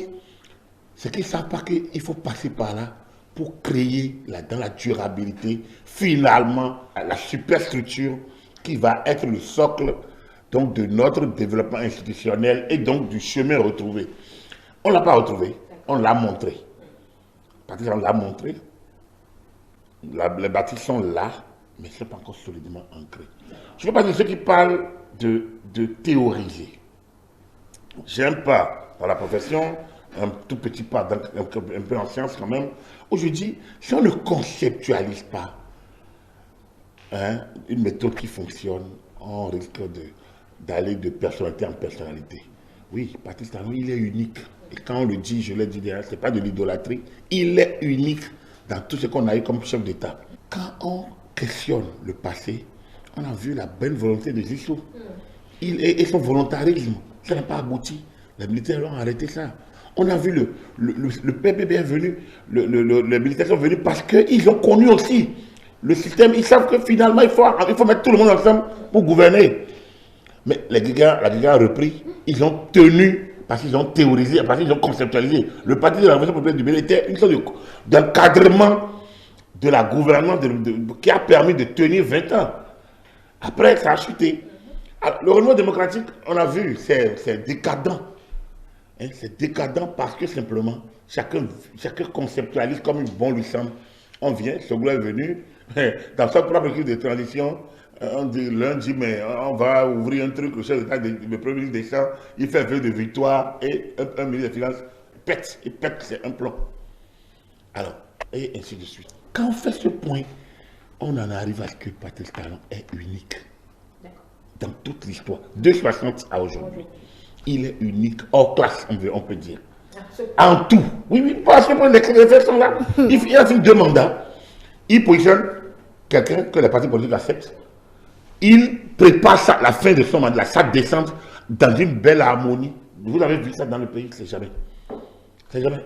c'est qu'ils ne savent pas qu'il faut passer par là pour créer dans la durabilité, finalement, la superstructure qui va être le socle donc, de notre développement institutionnel et donc du chemin retrouvé. On ne l'a pas retrouvé, on l'a montré. Parce qu'on l'a montré, les bâtis sont là, mais ce n'est pas encore solidement ancré. Je ne fais pas de ceux qui parlent de théoriser. J'aime pas dans la profession, un tout petit pas, un peu en science quand même, où je dis, si on ne conceptualise pas une méthode qui fonctionne, on risque d'aller de personnalité en personnalité. Oui, Patrice Talon, il est unique. Et quand on le dit, je l'ai dit derrière, ce n'est pas de l'idolâtrie. Il est unique dans tout ce qu'on a eu comme chef d'État. Quand on questionne le passé, on a vu la belle volonté de Zissou. Et son volontarisme, ça n'a pas abouti. Les militaires ont arrêté ça. On a vu le PPB est venu, les militaires sont venus parce qu'ils ont connu aussi le système. Ils savent que finalement, il faut mettre tout le monde ensemble pour gouverner. Mais la guerre a repris. Ils ont tenu parce qu'ils ont théorisé, parce qu'ils ont conceptualisé. Le parti de la Révolution populaire du Bénin était une sorte d'encadrement de la gouvernance qui a permis de tenir 20 ans. Après, ça a chuté. Alors, le renouveau démocratique, on a vu, c'est décadent. C'est décadent parce que simplement, chacun conceptualise comme bon lui semble. On vient, Soglo est venu, dans sa propre équipe de transition, l'un dit, mais on va ouvrir un truc, le chef d'État, le premier ministre des Champs, il fait vœu de victoire et un ministre des Finances il pète, c'est un plan. Alors, et ainsi de suite. Quand on fait ce point, on en arrive à ce que Patrice Talon est unique dans toute l'histoire, de 60 à aujourd'hui. Il est unique, hors classe, on peut dire. En tout. Oui, parce que les faits sont là. Il a fait 2 mandats. Il positionne quelqu'un que les partis politiques acceptent. Il prépare la fin de son mandat, sa descente, dans une belle harmonie. Vous avez vu ça dans le pays, c'est jamais.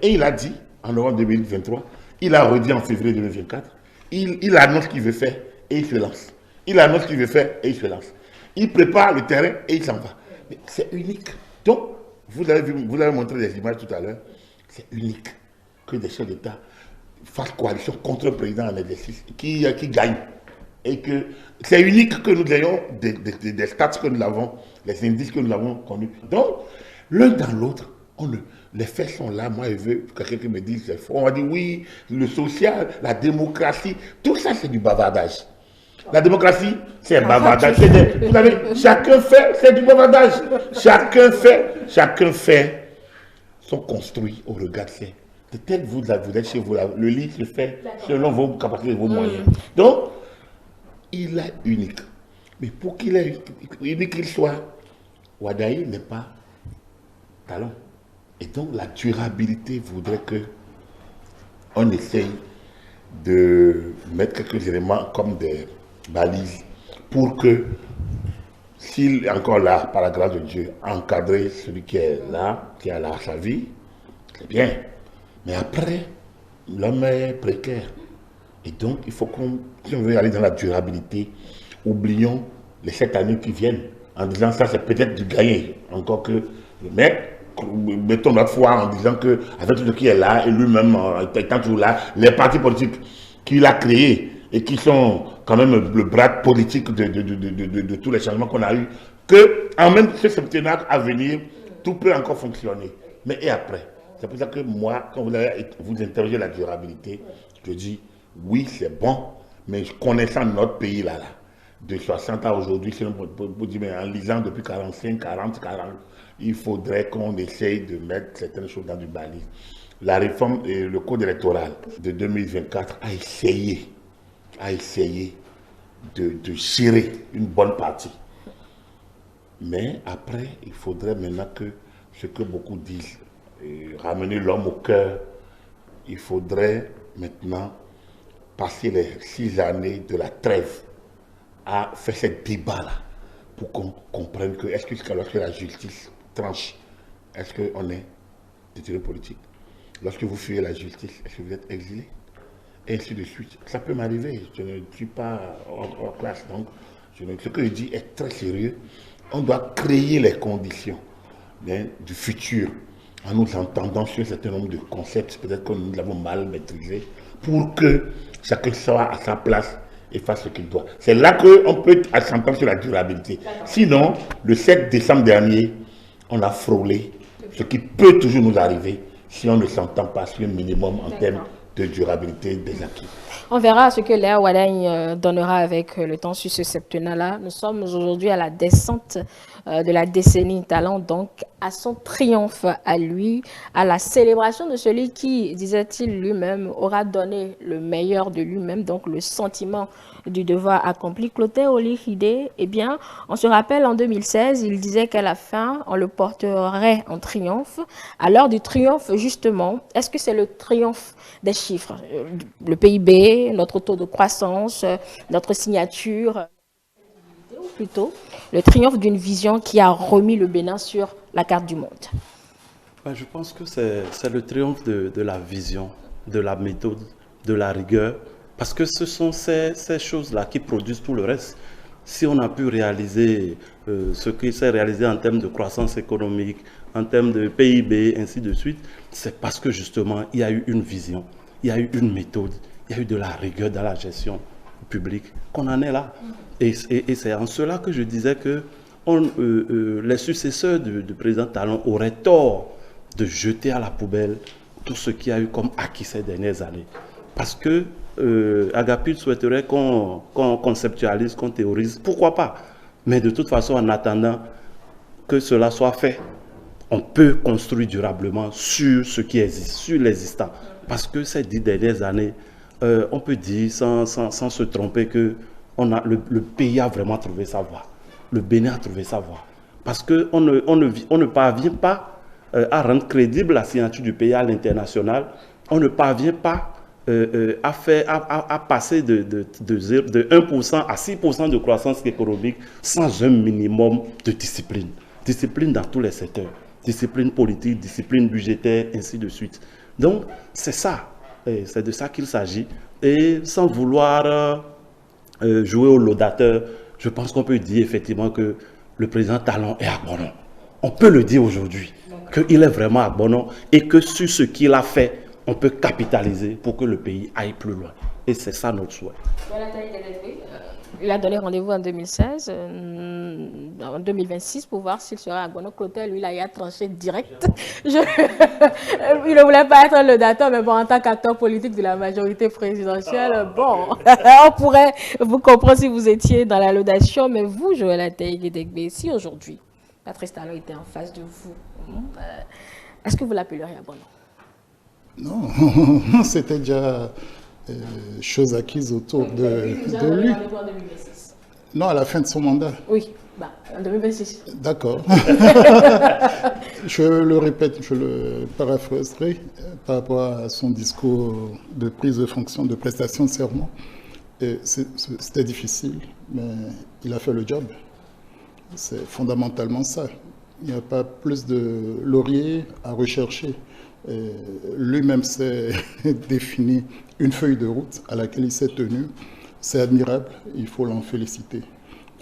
Et il a dit, en novembre 2023, il a redit en février 2024, il annonce ce qu'il veut faire et il se lance. Il annonce ce qu'il veut faire et il se lance. Il prépare le terrain et il s'en va. C'est unique. Donc, vous avez montré des images tout à l'heure. C'est unique que des chefs d'État fassent coalition contre le président en exercice qui gagne. Et que c'est unique que nous ayons des stats que nous avons, les indices que nous avons connus. Donc, l'un dans l'autre, les faits sont là. Moi, je veux quelqu'un qui me dise c'est faux. On va dire oui, le social, la démocratie, tout ça c'est du bavardage. La démocratie, c'est un bavardage. Vous savez, chacun fait, c'est du bavardage. Chacun fait, sont construits au regard de ces. Peut-être vous êtes chez vous, le lit se fait selon vos capacités et vos moyens. Donc, il est unique. Mais pour qu'il est unique qu'il soit, Wadaï n'est pas talent. Et donc la durabilité voudrait que on essaye de mettre quelques éléments comme des balises pour que, s'il est encore là, par la grâce de Dieu, encadrer celui qui est là, qui a là sa vie, c'est bien. Mais après, l'homme est précaire. Et donc, il faut si on veut aller dans la durabilité, oublions les 7 années qui viennent, en disant ça, c'est peut-être du gagné, encore que le mec, mettons notre foi en disant qu'avec tout ce qui est là, et lui-même étant toujours là, les partis politiques qu'il a créés et qui sont quand même le bras politique de tous les changements qu'on a eus, qu'en même ce septennat à venir, tout peut encore fonctionner. Mais et après? C'est pour ça que moi, quand vous interrogez la durabilité, je dis oui, c'est bon, mais connaissant notre pays là, de 60 à aujourd'hui, en lisant depuis 45, 40, il faudrait qu'on essaye de mettre certaines choses dans du balise. La réforme et le code électoral de 2024 a essayé de gérer une bonne partie. Mais après, il faudrait maintenant que, ce que beaucoup disent, ramener l'homme au cœur, il faudrait maintenant passer les 6 années de la trêve à faire ce débat-là pour qu'on comprenne que est-ce que lorsque la justice tranche, est-ce qu'on est détenu politique? Lorsque vous fuyez la justice, est-ce que vous êtes exilé? Et ainsi de suite. Ça peut m'arriver, je ne suis pas hors classe, donc ce que je dis est très sérieux. On doit créer les conditions du futur en nous entendant sur un certain nombre de concepts, peut-être que nous l'avons mal maîtrisés, pour que chacun soit à sa place et fasse ce qu'il doit. C'est là qu'on peut s'entendre sur la durabilité. Sinon, le 7 décembre dernier, on a frôlé ce qui peut toujours nous arriver si on ne s'entend pas sur un minimum en termes de durabilité des acquis. On verra ce que Léa Wadagne donnera avec le temps sur ce septennat-là. Nous sommes aujourd'hui à la descente de la décennie talent, donc à son triomphe à lui, à la célébration de celui qui, disait-il lui-même, aura donné le meilleur de lui-même, donc le sentiment du devoir accompli. Clotaire Olihide, eh bien, on se rappelle en 2016, il disait qu'à la fin, on le porterait en triomphe. À l'heure du triomphe, justement, est-ce que c'est le triomphe des chiffres, le PIB, notre taux de croissance, notre signature, ou plutôt le triomphe d'une vision qui a remis le Bénin sur la carte du monde? Je pense que c'est le triomphe de la vision, de la méthode, de la rigueur, parce que ce sont ces choses-là qui produisent tout le reste. Si on a pu réaliser ce qui s'est réalisé en termes de croissance économique, en termes de PIB, ainsi de suite, c'est parce que justement, il y a eu une vision, il y a eu une méthode, il y a eu de la rigueur dans la gestion publique, qu'on en est là. Et c'est en cela que je disais que les successeurs du président Talon auraient tort de jeter à la poubelle tout ce qu'il y a eu comme acquis ces dernières années. Parce que Agapit souhaiterait qu'on conceptualise, qu'on théorise, pourquoi pas. Mais de toute façon, en attendant que cela soit fait, on peut construire durablement sur ce qui existe, sur l'existant. Parce que ces 10 dernières années, on peut dire sans se tromper que le pays a vraiment trouvé sa voie. Le Bénin a trouvé sa voie. Parce qu'on ne parvient pas à rendre crédible la signature du pays à l'international. On ne parvient pas à passer de 1% à 6% de croissance économique sans un minimum de discipline. Discipline dans tous les secteurs. Discipline politique, discipline budgétaire, ainsi de suite. Donc, c'est ça. C'est de ça qu'il s'agit. Et sans vouloir jouer au laudateur, je pense qu'on peut dire effectivement que le président Talon est à bon nom. On peut le dire aujourd'hui, qu'il est vraiment à bon nom et que sur ce qu'il a fait, on peut capitaliser pour que le pays aille plus loin. Et c'est ça notre souhait. Il a donné rendez-vous en 2016, en 2026, pour voir s'il sera à Gbono. Clotaire, lui, là, il a tranché direct. Il ne voulait pas être le dateur, mais bon, en tant qu'acteur politique de la majorité présidentielle, bon, on pourrait vous comprendre si vous étiez dans la laudation, mais vous, Joël Ataï-Guédégbé, si aujourd'hui, Patrice Talon était en face de vous, est-ce que vous l'appelleriez à Gbono? Non, c'était déjà chose acquise autour de lui. Non, à la fin de son mandat. Oui, en 2026. D'accord. Je le répète, je le paraphraserai par rapport à son discours de prise de fonction, de prestation de serment. C'était difficile, mais il a fait le job. C'est fondamentalement ça. Il n'y a pas plus de lauriers à rechercher. Lui-même s'est défini une feuille de route à laquelle il s'est tenu. C'est admirable, il faut l'en féliciter.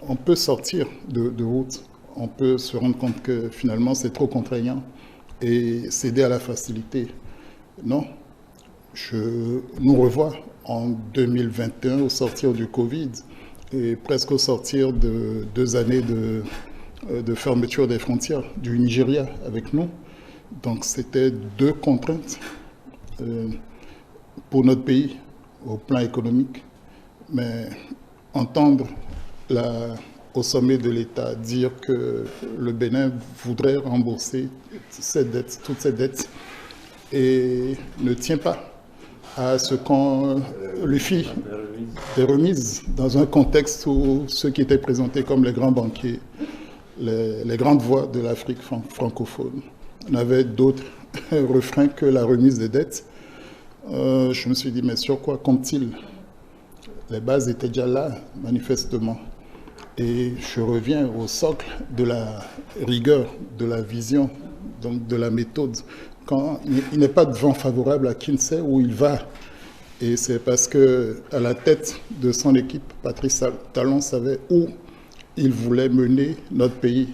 On peut sortir de route, on peut se rendre compte que finalement c'est trop contraignant et céder à la facilité. Non, je nous revois en 2021 au sortir du Covid et presque au sortir de 2 années de fermeture des frontières du Nigeria avec nous. Donc c'était 2 contraintes pour notre pays au plan économique. Mais entendre au sommet de l'État dire que le Bénin voudrait rembourser toutes ces dettes et ne tient pas à ce qu'on lui fit des remises dans un contexte où ceux qui étaient présentés comme les grands banquiers, les grandes voix de l'Afrique francophone, n'avaient d'autres refrains que la remise des dettes. Je me suis dit, mais sur quoi compte-t-il? Les bases étaient déjà là, manifestement. Et je reviens au socle de la rigueur, de la vision, donc de la méthode. Quand il n'est pas de vent favorable à qui ne sait où il va. Et c'est parce qu'à la tête de son équipe, Patrice Talon savait où il voulait mener notre pays.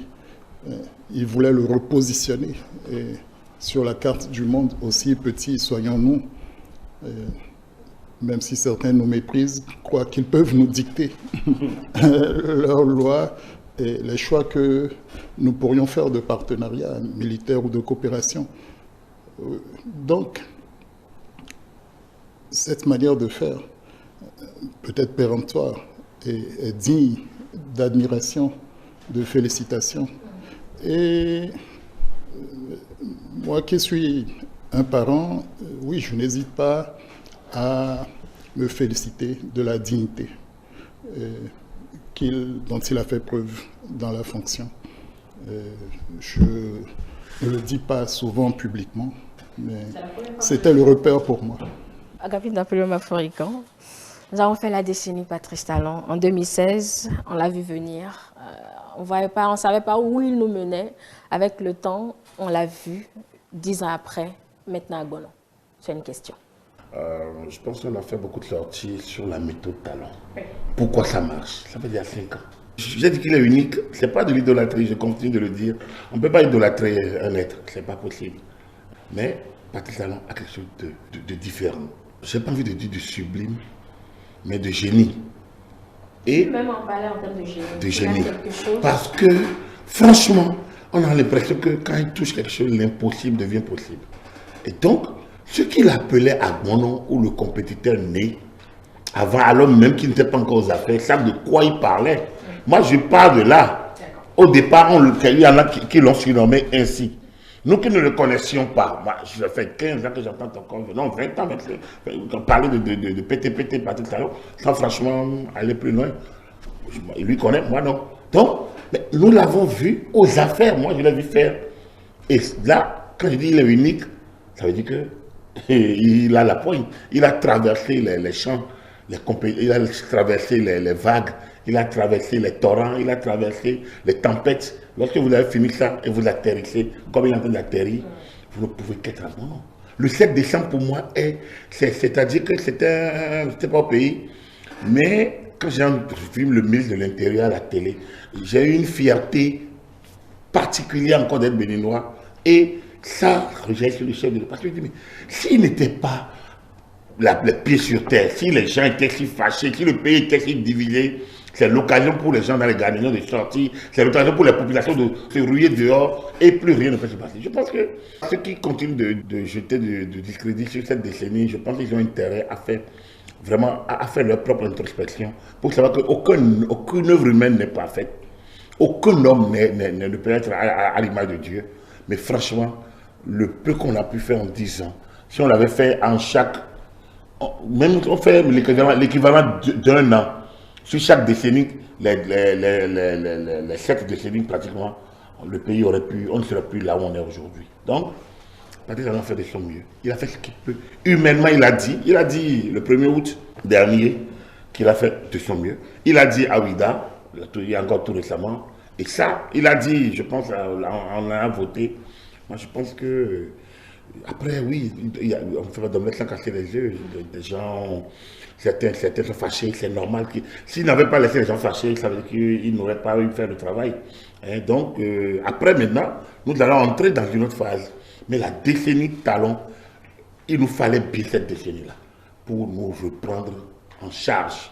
Il voulait le repositionner sur la carte du monde, aussi petit soyons-nous. Même si certains nous méprisent, croient qu'ils peuvent nous dicter leurs lois et les choix que nous pourrions faire de partenariat militaire ou de coopération. Donc, cette manière de faire, peut-être péremptoire, est digne d'admiration, de félicitations. Et moi qui suis un parent, oui, je n'hésite pas à me féliciter de la dignité dont il a fait preuve dans la fonction. Je ne le dis pas souvent publiquement, mais c'était le repère pour moi. Agapit Napoléon Maforican, nous avons fait la décennie Patrice Talon. En 2016, on l'a vu venir. On ne savait pas où il nous menait. Avec le temps, on l'a vu 10 ans après, maintenant à Gbono. C'est une question. Je pense qu'on a fait beaucoup de sorties sur la méthode Talon. Pourquoi ça marche? Ça fait déjà 5 ans. J'ai dit qu'il est unique. Ce n'est pas de l'idolâtrie, je continue de le dire. On ne peut pas idolâtrer un être, ce n'est pas possible. Mais Patrice Talon a quelque chose de différent. Je n'ai pas envie de dire de sublime, mais de génie. Et même emballé en termes de génie. De génie. Parce que, franchement, on a l'impression que quand il touche quelque chose, l'impossible devient possible. Et donc, ce qu'il appelait à Gbono, ou le compétiteur né, avant, alors même qu'il n'était pas encore aux affaires, savent de quoi il parlait. Moi, je parle de là. Au départ, il y en a qui l'ont surnommé ainsi. Nous qui ne le connaissions pas, moi, ça fait 15 ans que j'entends encore, non, 20 ans, parler de PTPT, Patrice Talon, sans franchement aller plus loin. Il lui connaît, moi non. Donc, mais nous l'avons vu aux affaires, moi je l'ai vu faire. Et là, quand je dis il est unique, ça veut dire que il a la poigne. Il a traversé les champs, il a traversé les vagues, il a traversé les torrents, il a traversé les tempêtes. Lorsque vous avez fini ça et vous atterrissez, comme il est en train d'atterrir, vous ne pouvez qu'être à Gbono. Le 7 décembre pour moi, c'est-à-dire que c'était pas au pays, mais quand j'ai vu le ministre de l'Intérieur à la télé, j'ai eu une fierté particulier encore d'être béninois. Et ça rejette sur le chef de l'État. Parce que je dis, mais s'il n'était pas les pieds sur terre, si les gens étaient si fâchés, si le pays était si divisé, c'est l'occasion pour les gens dans les garnisons de sortir, c'est l'occasion pour les populations de se ruer dehors et plus rien ne peut se passer. Je pense que ceux qui continuent de jeter de discrédit sur cette décennie, je pense qu'ils ont intérêt à faire vraiment à faire leur propre introspection pour savoir qu'aucune œuvre humaine n'est parfaite, aucun homme ne peut être à l'image de Dieu. Mais franchement, le peu qu'on a pu faire en 10 ans, si on l'avait fait en chaque... Même on fait l'équivalent d'un an, sur chaque décennie, les 7 décennies pratiquement, le pays aurait pu, on ne serait plus là où on est aujourd'hui. Donc, Patrice Talon a fait de son mieux. Il a fait ce qu'il peut. Humainement, il a dit le 1er août dernier qu'il a fait de son mieux. Il a dit à Ouida, il y a encore tout récemment, et ça, il a dit, je pense, on a voté. Moi, je pense que, après, oui, on fait de mettre ça casser les yeux. Des gens, certains sont fâchés, c'est normal. S'ils n'avaient pas laissé les gens fâchés, ça veut dire qu'ils n'auraient pas eu faire le travail. Et donc, après, maintenant, nous allons entrer dans une autre phase. Mais la décennie Talon, il nous fallait bien cette décennie-là pour nous reprendre en charge.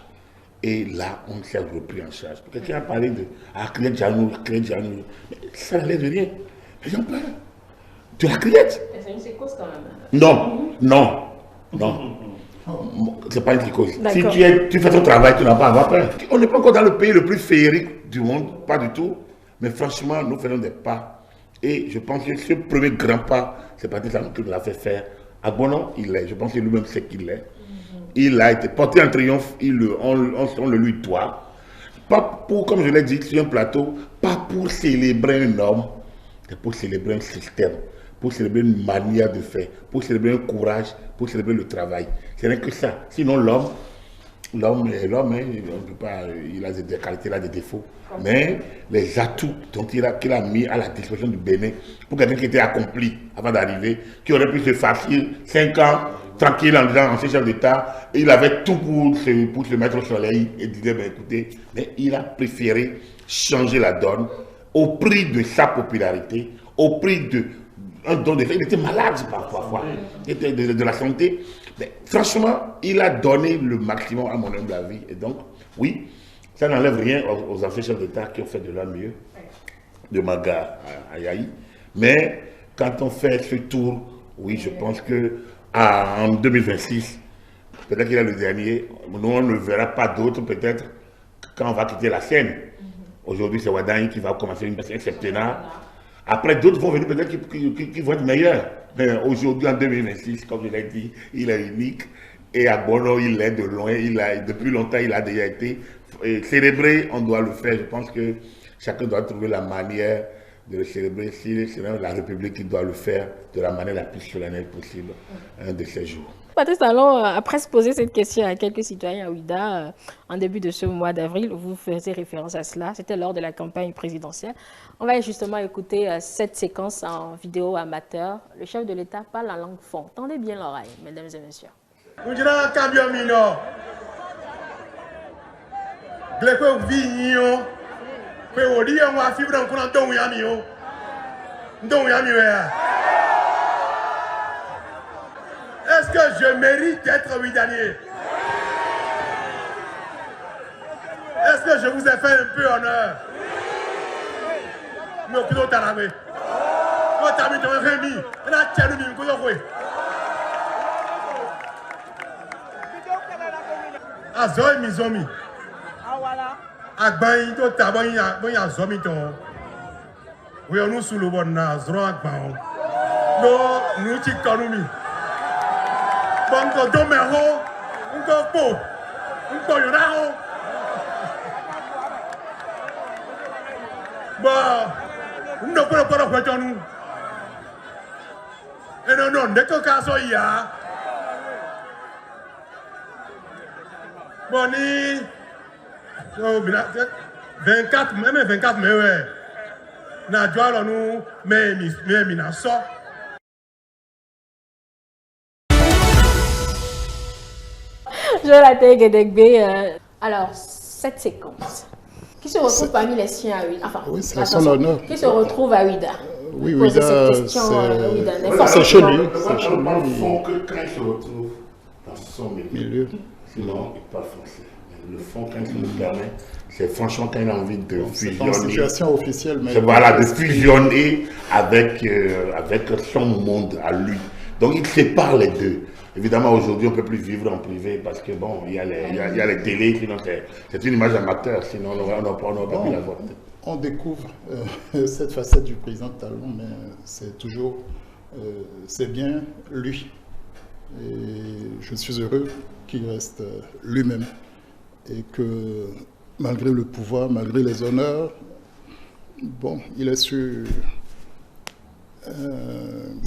Et là, on s'est repris en charge. Quelqu'un a parlé de Crédit Janou, ça n'allait de rien. Les gens parlent de la criette. C'est une psychose quand même. Non. C'est pas une psychose. Si tu fais ton travail, tu n'as pas à avoir peur. On n'est pas encore dans le pays le plus féerique du monde, pas du tout. Mais franchement, nous faisons des pas. Et je pense que ce premier grand pas, c'est Patrice Talon qui nous l'a fait faire. À Bonon, il l'est. Je pense que lui-même sait qu'il l'est. Il a été porté en triomphe, on le lui doit. Pas pour, comme je l'ai dit sur un plateau, pas pour célébrer un homme, mais pour célébrer un système, pour célébrer une manière de faire, pour célébrer un courage, pour célébrer le travail. Ce n'est que ça. Sinon, l'homme, hein, on ne peut pas, il a des qualités, il a des défauts. Mais les atouts qu'il a mis à la disposition du Bénin, pour quelqu'un qui était accompli avant d'arriver, qui aurait pu se farcir 5 ans, tranquille en disant ancien chef d'État, il avait tout pour se mettre au soleil et disait, ben écoutez, mais il a préféré changer la donne au prix de sa popularité, au prix d'un don de fait. Il était malade parfois, il était de la santé. Mais franchement, il a donné le maximum à mon humble avis. Et donc, oui, ça n'enlève rien aux anciens chefs d'État qui ont fait de leur mieux, de Maga à Yahi. Mais quand on fait ce tour, oui, je pense que en 2026, peut-être qu'il est le dernier, nous on ne verra pas d'autres peut-être quand on va quitter la scène. Aujourd'hui c'est Wadaï qui va commencer un septennat. Après d'autres vont venir peut-être qui vont être meilleurs. Mais aujourd'hui en 2026, comme je l'ai dit, il est unique. Et à Bono, il est de loin, depuis longtemps il a déjà été célébré, on doit le faire. Je pense que chacun doit trouver la manière de le célébrer. Si c'est la République qui doit le faire de la manière la plus solennelle possible un de ces jours. Patrice Talon a presque posé cette question à quelques citoyens à Ouida en début de ce mois d'avril. Vous faisiez référence à cela. C'était lors de la campagne présidentielle. On va justement écouter cette séquence en vidéo amateur. Le chef de l'État parle en langue fond. Tendez bien l'oreille, mesdames et messieurs. Est-ce que je mérite d'être Ouidanier? Est-ce que je vous ai fait un peu honneur? Non, que d'autres arabes. Moi, t'as mis ton rémi. On a tenu une couille. Azoy mizomi. Agbaï, to tabaï, y a zomi ton. Oui, on nous sous le bon nazro agbaï. Non, nous t'y connaissons. Bongo domero, un po, yorao. Bah, no puedo jugar nous. Et non, de quel cas il y a? Boni, 24, même 24, mais ouais. Na joie nous, mais mina so. Jonathan Gedegbe, alors cette séquence, Qui se retrouve parmi les siens à Ouida? Enfin, oui, c'est à son honneur. Qui se retrouve à Ouida? Oui, Ouida, c'est chez lui. C'est chez lui. Que quand il se retrouve dans son milieu. Sinon, il parle français. Le fond, quand il nous permet, c'est franchement quand il a envie de fusionner. C'est en situation officielle, mais... Voilà, de fusionner avec son monde à lui. Donc, il sépare les deux. Évidemment, aujourd'hui, on ne peut plus vivre en privé parce que, bon, il y a les télés, sinon c'est une image amateur, sinon on n'aurait pas pu la voir. On découvre cette facette du président Talon, mais c'est toujours, c'est bien lui. Et je suis heureux qu'il reste lui-même et que malgré le pouvoir, malgré les honneurs, bon, il a su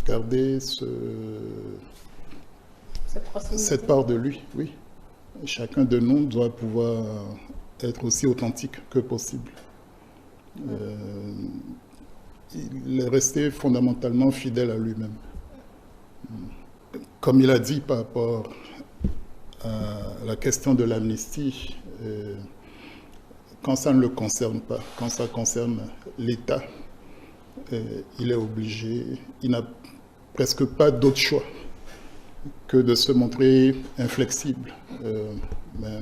garder cette part de lui, oui. Chacun de nous doit pouvoir être aussi authentique que possible. Il est resté fondamentalement fidèle à lui-même. Comme il a dit par rapport à la question de l'amnistie, quand ça ne le concerne pas, quand ça concerne l'État, il est obligé, il n'a presque pas d'autre choix que de se montrer inflexible. Mais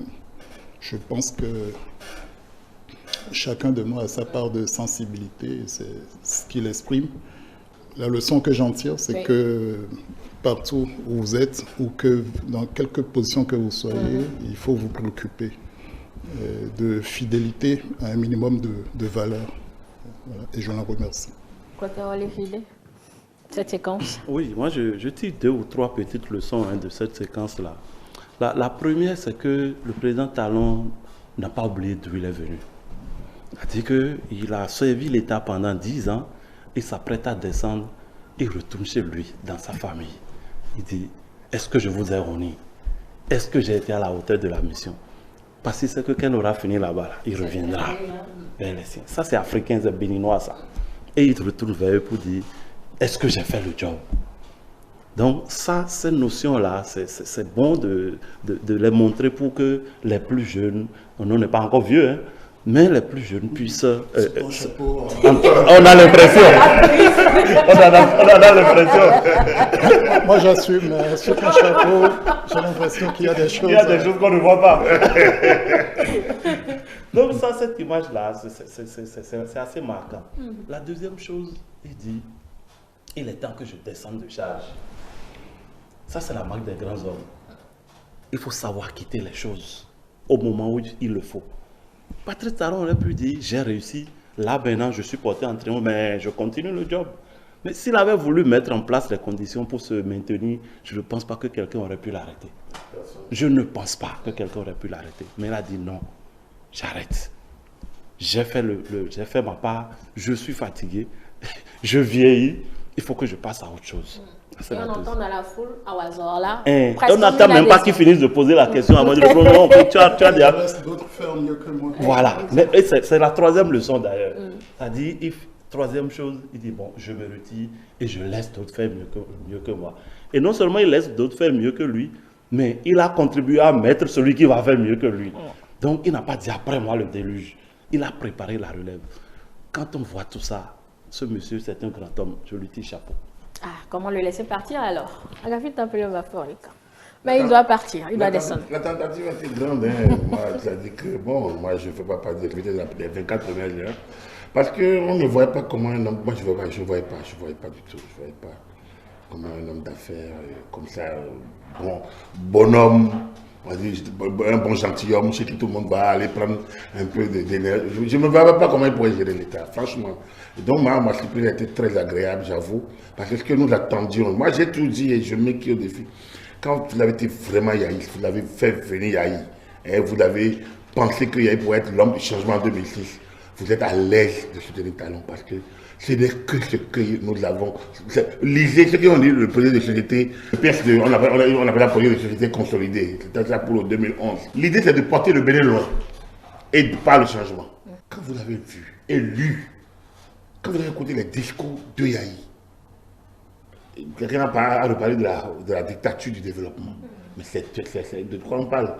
je pense que chacun de nous a sa part de sensibilité, c'est ce qu'il exprime. La leçon que j'en tire, c'est que partout où vous êtes, ou que dans quelque position que vous soyez, il faut vous préoccuper de fidélité à un minimum de valeur. Voilà. Et je l'en remercie. Quoi cette séquence? Oui, moi je tire 2 ou 3 petites leçons de cette séquence-là. La première, c'est que le président Talon n'a pas oublié d'où il est venu. C'est-à-dire qu'il a servi l'État pendant 10 ans, il s'apprête à descendre, il retourne chez lui, dans sa famille. Il dit, est-ce que je vous ai honni? Est-ce que j'ai été à la hauteur de la mission? Parce que c'est que quand on aura fini là-bas, il reviendra vers les siens. Ça, c'est africain, c'est béninois, ça. Et il retourne vers eux pour dire, est-ce que j'ai fait le job? Donc, ça, cette notion-là, c'est bon de les montrer pour que les plus jeunes, on n'est pas encore vieux, hein, mais les plus jeunes puissent... on a l'impression. on a l'impression. Moi, j'assume. Sur ton chapeau, j'ai l'impression qu'il y a des choses... Il y a des choses qu'on ne voit pas. Donc ça, cette image-là, c'est assez marquant. La deuxième chose, il dit, il est temps que je descende de charge. Ça, c'est la marque des grands hommes. Il faut savoir quitter les choses au moment où il le faut. Patrice Talon aurait pu dire, j'ai réussi, là maintenant je suis porté en triomphe, mais je continue le job. Mais s'il avait voulu mettre en place les conditions pour se maintenir, je ne pense pas que quelqu'un aurait pu l'arrêter. Je ne pense pas que quelqu'un aurait pu l'arrêter. Mais il a dit non, j'arrête. J'ai fait ma part, je suis fatigué, je vieillis, il faut que je passe à autre chose. Et on entend dans la foule, à hasard là. On n'attend même pas qu'ils finissent de poser la question avant de répondre. Non, tu as déjà... D'autres faire mieux que moi. Voilà. C'est la troisième leçon d'ailleurs. C'est-à-dire, troisième chose, il dit, bon, je me retire et je laisse d'autres faire mieux que moi. Et non seulement il laisse d'autres faire mieux que lui, mais il a contribué à mettre celui qui va faire mieux que lui. Donc, il n'a pas dit après moi le déluge. Il a préparé la relève. Quand on voit tout ça, ce monsieur, c'est un grand homme. Je lui tire chapeau. Ah, comment le laisser partir alors? Mais il doit partir, il doit descendre. La tentative était grande. Hein. Moi, c'est-à-dire que, bon, moi, je ne fais pas partie des 24 premières heures. Parce qu'on ne voyait pas comment un homme... Moi, je ne voyais pas du tout. Je ne voyais pas comment un homme d'affaires, comme ça, bonhomme, on dit, un bon gentilhomme, chez qui tout le monde va aller prendre un peu d'énergie. Je ne me voyais pas comment il pourrait gérer l'État, franchement. Et donc, ma surprise a été très agréable, j'avoue, parce que ce que nous attendions, moi j'ai tout dit et je mets qui au défi. Quand vous avez été vraiment yaïs, vous l'avez fait venir Yahi, et vous avez pensé que Yahi pourrait être l'homme du changement en 2006, vous êtes à l'aise de soutenir Talon parce que ce n'est que ce que nous avons. Lisez ce qu'on dit, le projet de société, on appelle la projet de société consolidée, c'était ça pour le 2011. L'idée c'est de porter le Bénin loin et pas le changement. Quand vous l'avez vu et lu, quand vous avez écouté les discours de Yahi, quelqu'un a reparlé de la dictature du développement. Mais c'est de quoi on parle.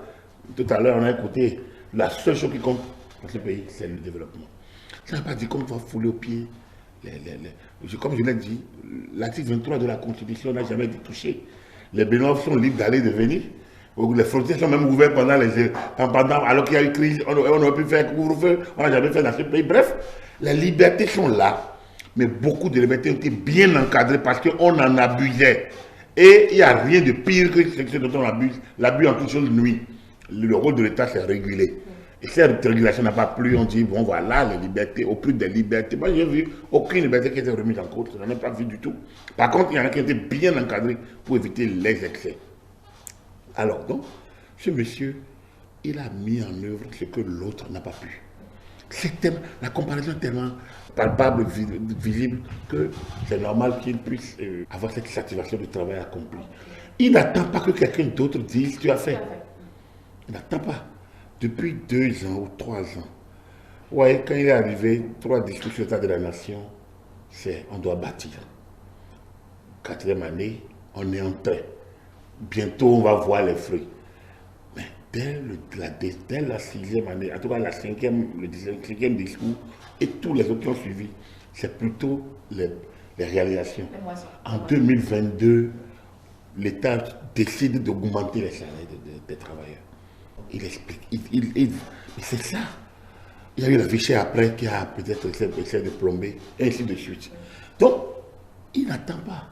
Tout à l'heure, on a écouté la seule chose qui compte, dans ce pays, c'est le développement. Ça n'a pas dit qu'on va fouler aux pieds. Comme je l'ai dit, l'article 23 de la Constitution n'a jamais été touché. Les Béninois sont libres d'aller et de venir. Les frontières sont même ouvertes alors qu'il y a eu crise, on aurait pu faire couvre-feu, on n'a jamais fait dans ce pays. Bref, les libertés sont là, mais beaucoup de libertés ont été bien encadrées parce qu'on en abusait. Et il n'y a rien de pire que ce dont on abuse. L'abus en toute chose nuit. Le rôle de l'État, c'est réguler. Et cette régulation n'a pas plu, on dit, bon voilà, les libertés, au plus des libertés. Moi, j'ai vu aucune liberté qui était remise en cause, je n'en ai pas vu du tout. Par contre, il y en a qui étaient bien encadrés pour éviter les excès. Alors donc, ce monsieur, il a mis en œuvre ce que l'autre n'a pas pu. La comparaison est tellement palpable, visible, que c'est normal qu'il puisse avoir cette satisfaction du travail accompli. Il n'attend pas que quelqu'un d'autre dise « tu as fait ». Il n'attend pas. Depuis 2 ans ou 3 ans, ouais, quand il est arrivé, 3 discours sur l'état de la nation, c'est on doit bâtir. 4e année, on est en train. Bientôt, on va voir les fruits. Mais dès la 6e année, en tout cas le 5e discours, et tous les autres qui ont suivi, c'est plutôt les réalisations. En 2022, l'État décide d'augmenter les salaires des travailleurs. Il explique, c'est ça. Il y a eu la vie chère après qui a peut-être essayé de plomber, et ainsi de suite. Donc, il n'attend pas.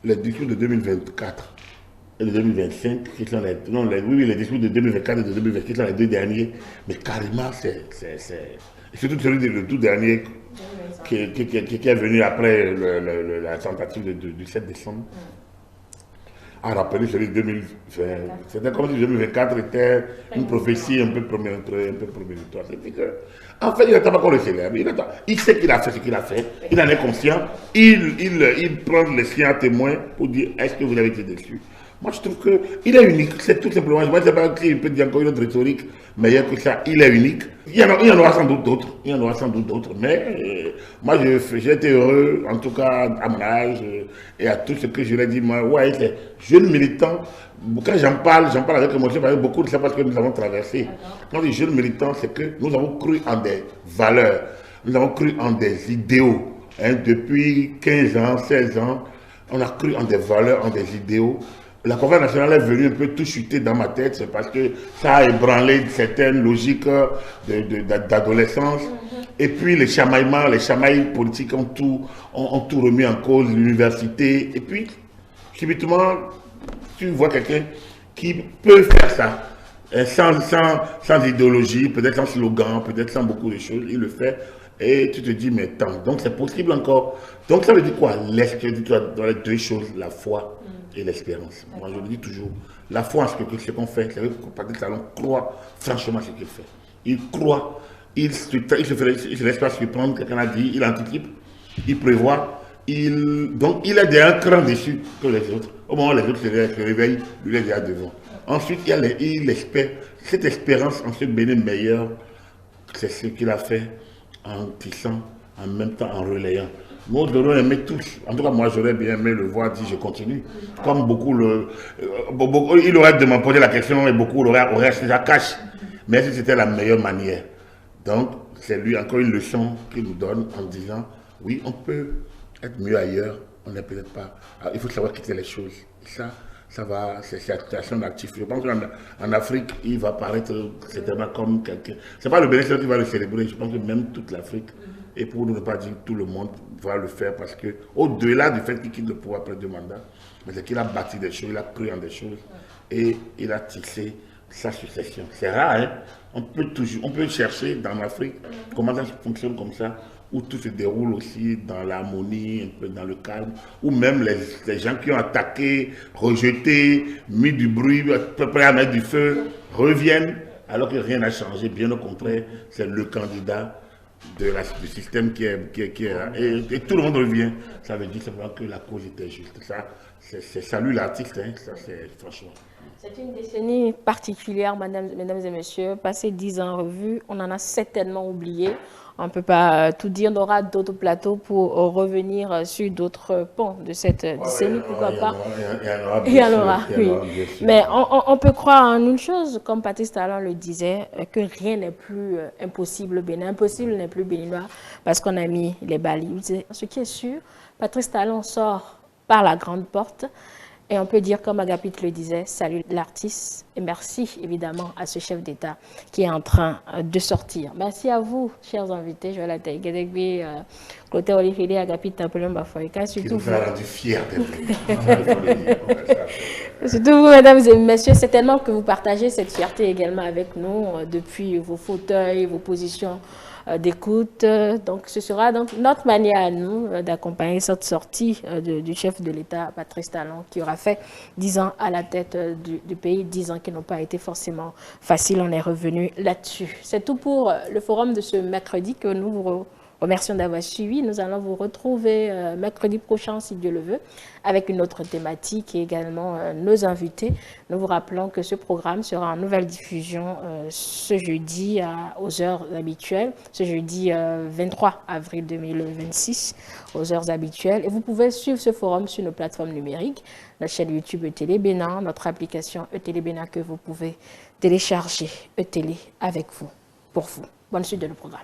Les discours de 2024 et de 2025, qui sont les discours de 2024 et de 2025 qui sont les 2 derniers, mais carrément, c'est surtout celui du tout dernier qui est venu après la tentative du 7 décembre. A rappelé celui de 2020. C'était comme si 2024 était une prophétie un peu proménitoire. En fait, il n'attend pas qu'on le célèbre. Il sait qu'il a fait ce qu'il a fait. Il en est conscient. Il prend les siens à témoin pour dire est-ce que vous avez été déçu. Moi, je trouve qu'il est unique. C'est tout simplement. Je ne sais pas s'il peut dire encore une autre rhétorique meilleure que ça. Il est unique. Il y en aura sans doute d'autres. Mais moi, j'ai été heureux, en tout cas à mon âge, et à tout ce que je l'ai dit. Moi, ouais, c'est jeune militant. Quand j'en parle avec émotion, parce que beaucoup de ça parce que nous avons traversé. Quand je dis jeune militant, c'est que nous avons cru en des valeurs. Nous avons cru en des idéaux. Depuis 15 ans, 16 ans, on a cru en des valeurs, en des idéaux. La conférence nationale est venue un peu tout chuter dans ma tête, c'est parce que ça a ébranlé certaines logiques d'adolescence. Et puis les chamailles politiques ont tout remis en cause, l'université. Et puis, subitement, tu vois quelqu'un qui peut faire ça, sans idéologie, peut-être sans slogan, peut-être sans beaucoup de choses, il le fait. Et tu te dis, mais tant, donc c'est possible encore. Donc ça veut dire quoi? Dans les 2 choses, la foi et l'espérance. Moi, je le dis toujours, la foi en ce qu'on fait, c'est que Patrick Talon croit franchement ce qu'il fait. Il croit, il se laisse pas surprendre, quelqu'un a dit, il anticipe, il prévoit, donc il est un cran dessus que les autres. Au moment où les autres se réveillent, lui il est déjà devant. Ensuite, il espère, cette espérance en ce Bénin meilleur, c'est ce qu'il a fait en tissant, en même temps en relayant. Nous aurions aimé tous, en tout cas moi j'aurais bien aimé le voir dire je continue. Comme beaucoup, il aurait de m'en poser la question et beaucoup auraient acheté la cache. Mais c'était la meilleure manière. Donc c'est lui encore une leçon qu'il nous donne en disant oui on peut être mieux ailleurs, on n'est peut-être pas. Alors, il faut savoir quitter les choses. Et ça va, c'est son actif. Je pense qu'en Afrique, il va paraître certainement comme quelqu'un. C'est pas le bénéfice qui va le célébrer, je pense que même toute l'Afrique. Et pour ne pas dire tout le monde va le faire parce que, au-delà du fait qu'il quitte le pouvoir après 2 mandats, mais c'est qu'il a bâti des choses, il a cru en des choses et il a tissé sa succession. C'est rare, hein? On peut chercher dans l'Afrique comment ça fonctionne comme ça, où tout se déroule aussi dans l'harmonie, un peu dans le calme, où même les gens qui ont attaqué, rejeté, mis du bruit, prêts à mettre du feu, reviennent alors que rien n'a changé. Bien au contraire, c'est le candidat du système qui est là. Et tout le monde revient. Ça veut dire simplement que la cause était juste. Ça, c'est salut l'artiste, hein, ça c'est franchement. C'est une décennie particulière, mesdames et messieurs. Passé 10 ans en revue, on en a certainement oublié. On ne peut pas tout dire. On aura d'autres plateaux pour revenir sur d'autres ponts de cette décennie. Pourquoi pas? Il y en aura, oui. Mais on peut croire en une chose, comme Patrice Talon le disait, que rien n'est plus impossible au Bénin. Impossible n'est plus béninois parce qu'on a mis les balises. Ce qui est sûr, Patrice Talon sort par la grande porte. Et on peut dire, comme Agapit le disait, salut l'artiste et merci évidemment à ce chef d'État qui est en train de sortir. Merci à vous, chers invités, Joël Taïgedegbi, Clotaire Olifili, Agapit Napoléon Bafoïka, surtout vous. Surtout vous, mesdames et messieurs, c'est tellement que vous partagez cette fierté également avec nous depuis vos fauteuils, vos positions d'écoute. Donc ce sera donc notre manière à nous d'accompagner cette sortie du chef de l'État, Patrice Talon, qui aura fait 10 ans à la tête du pays, 10 ans qui n'ont pas été forcément faciles. On est revenu là-dessus. C'est tout pour le forum de ce mercredi que nous vous remercions d'avoir suivi. Nous allons vous retrouver mercredi prochain, si Dieu le veut, avec une autre thématique et également nos invités. Nous vous rappelons que ce programme sera en nouvelle diffusion ce jeudi aux heures habituelles, ce jeudi 23 avril 2026 aux heures habituelles. Et vous pouvez suivre ce forum sur nos plateformes numériques, notre chaîne YouTube E-Télé Bénin, notre application E-Télé Bénin que vous pouvez télécharger, E-Télé avec vous, pour vous. Bonne suite de le programme.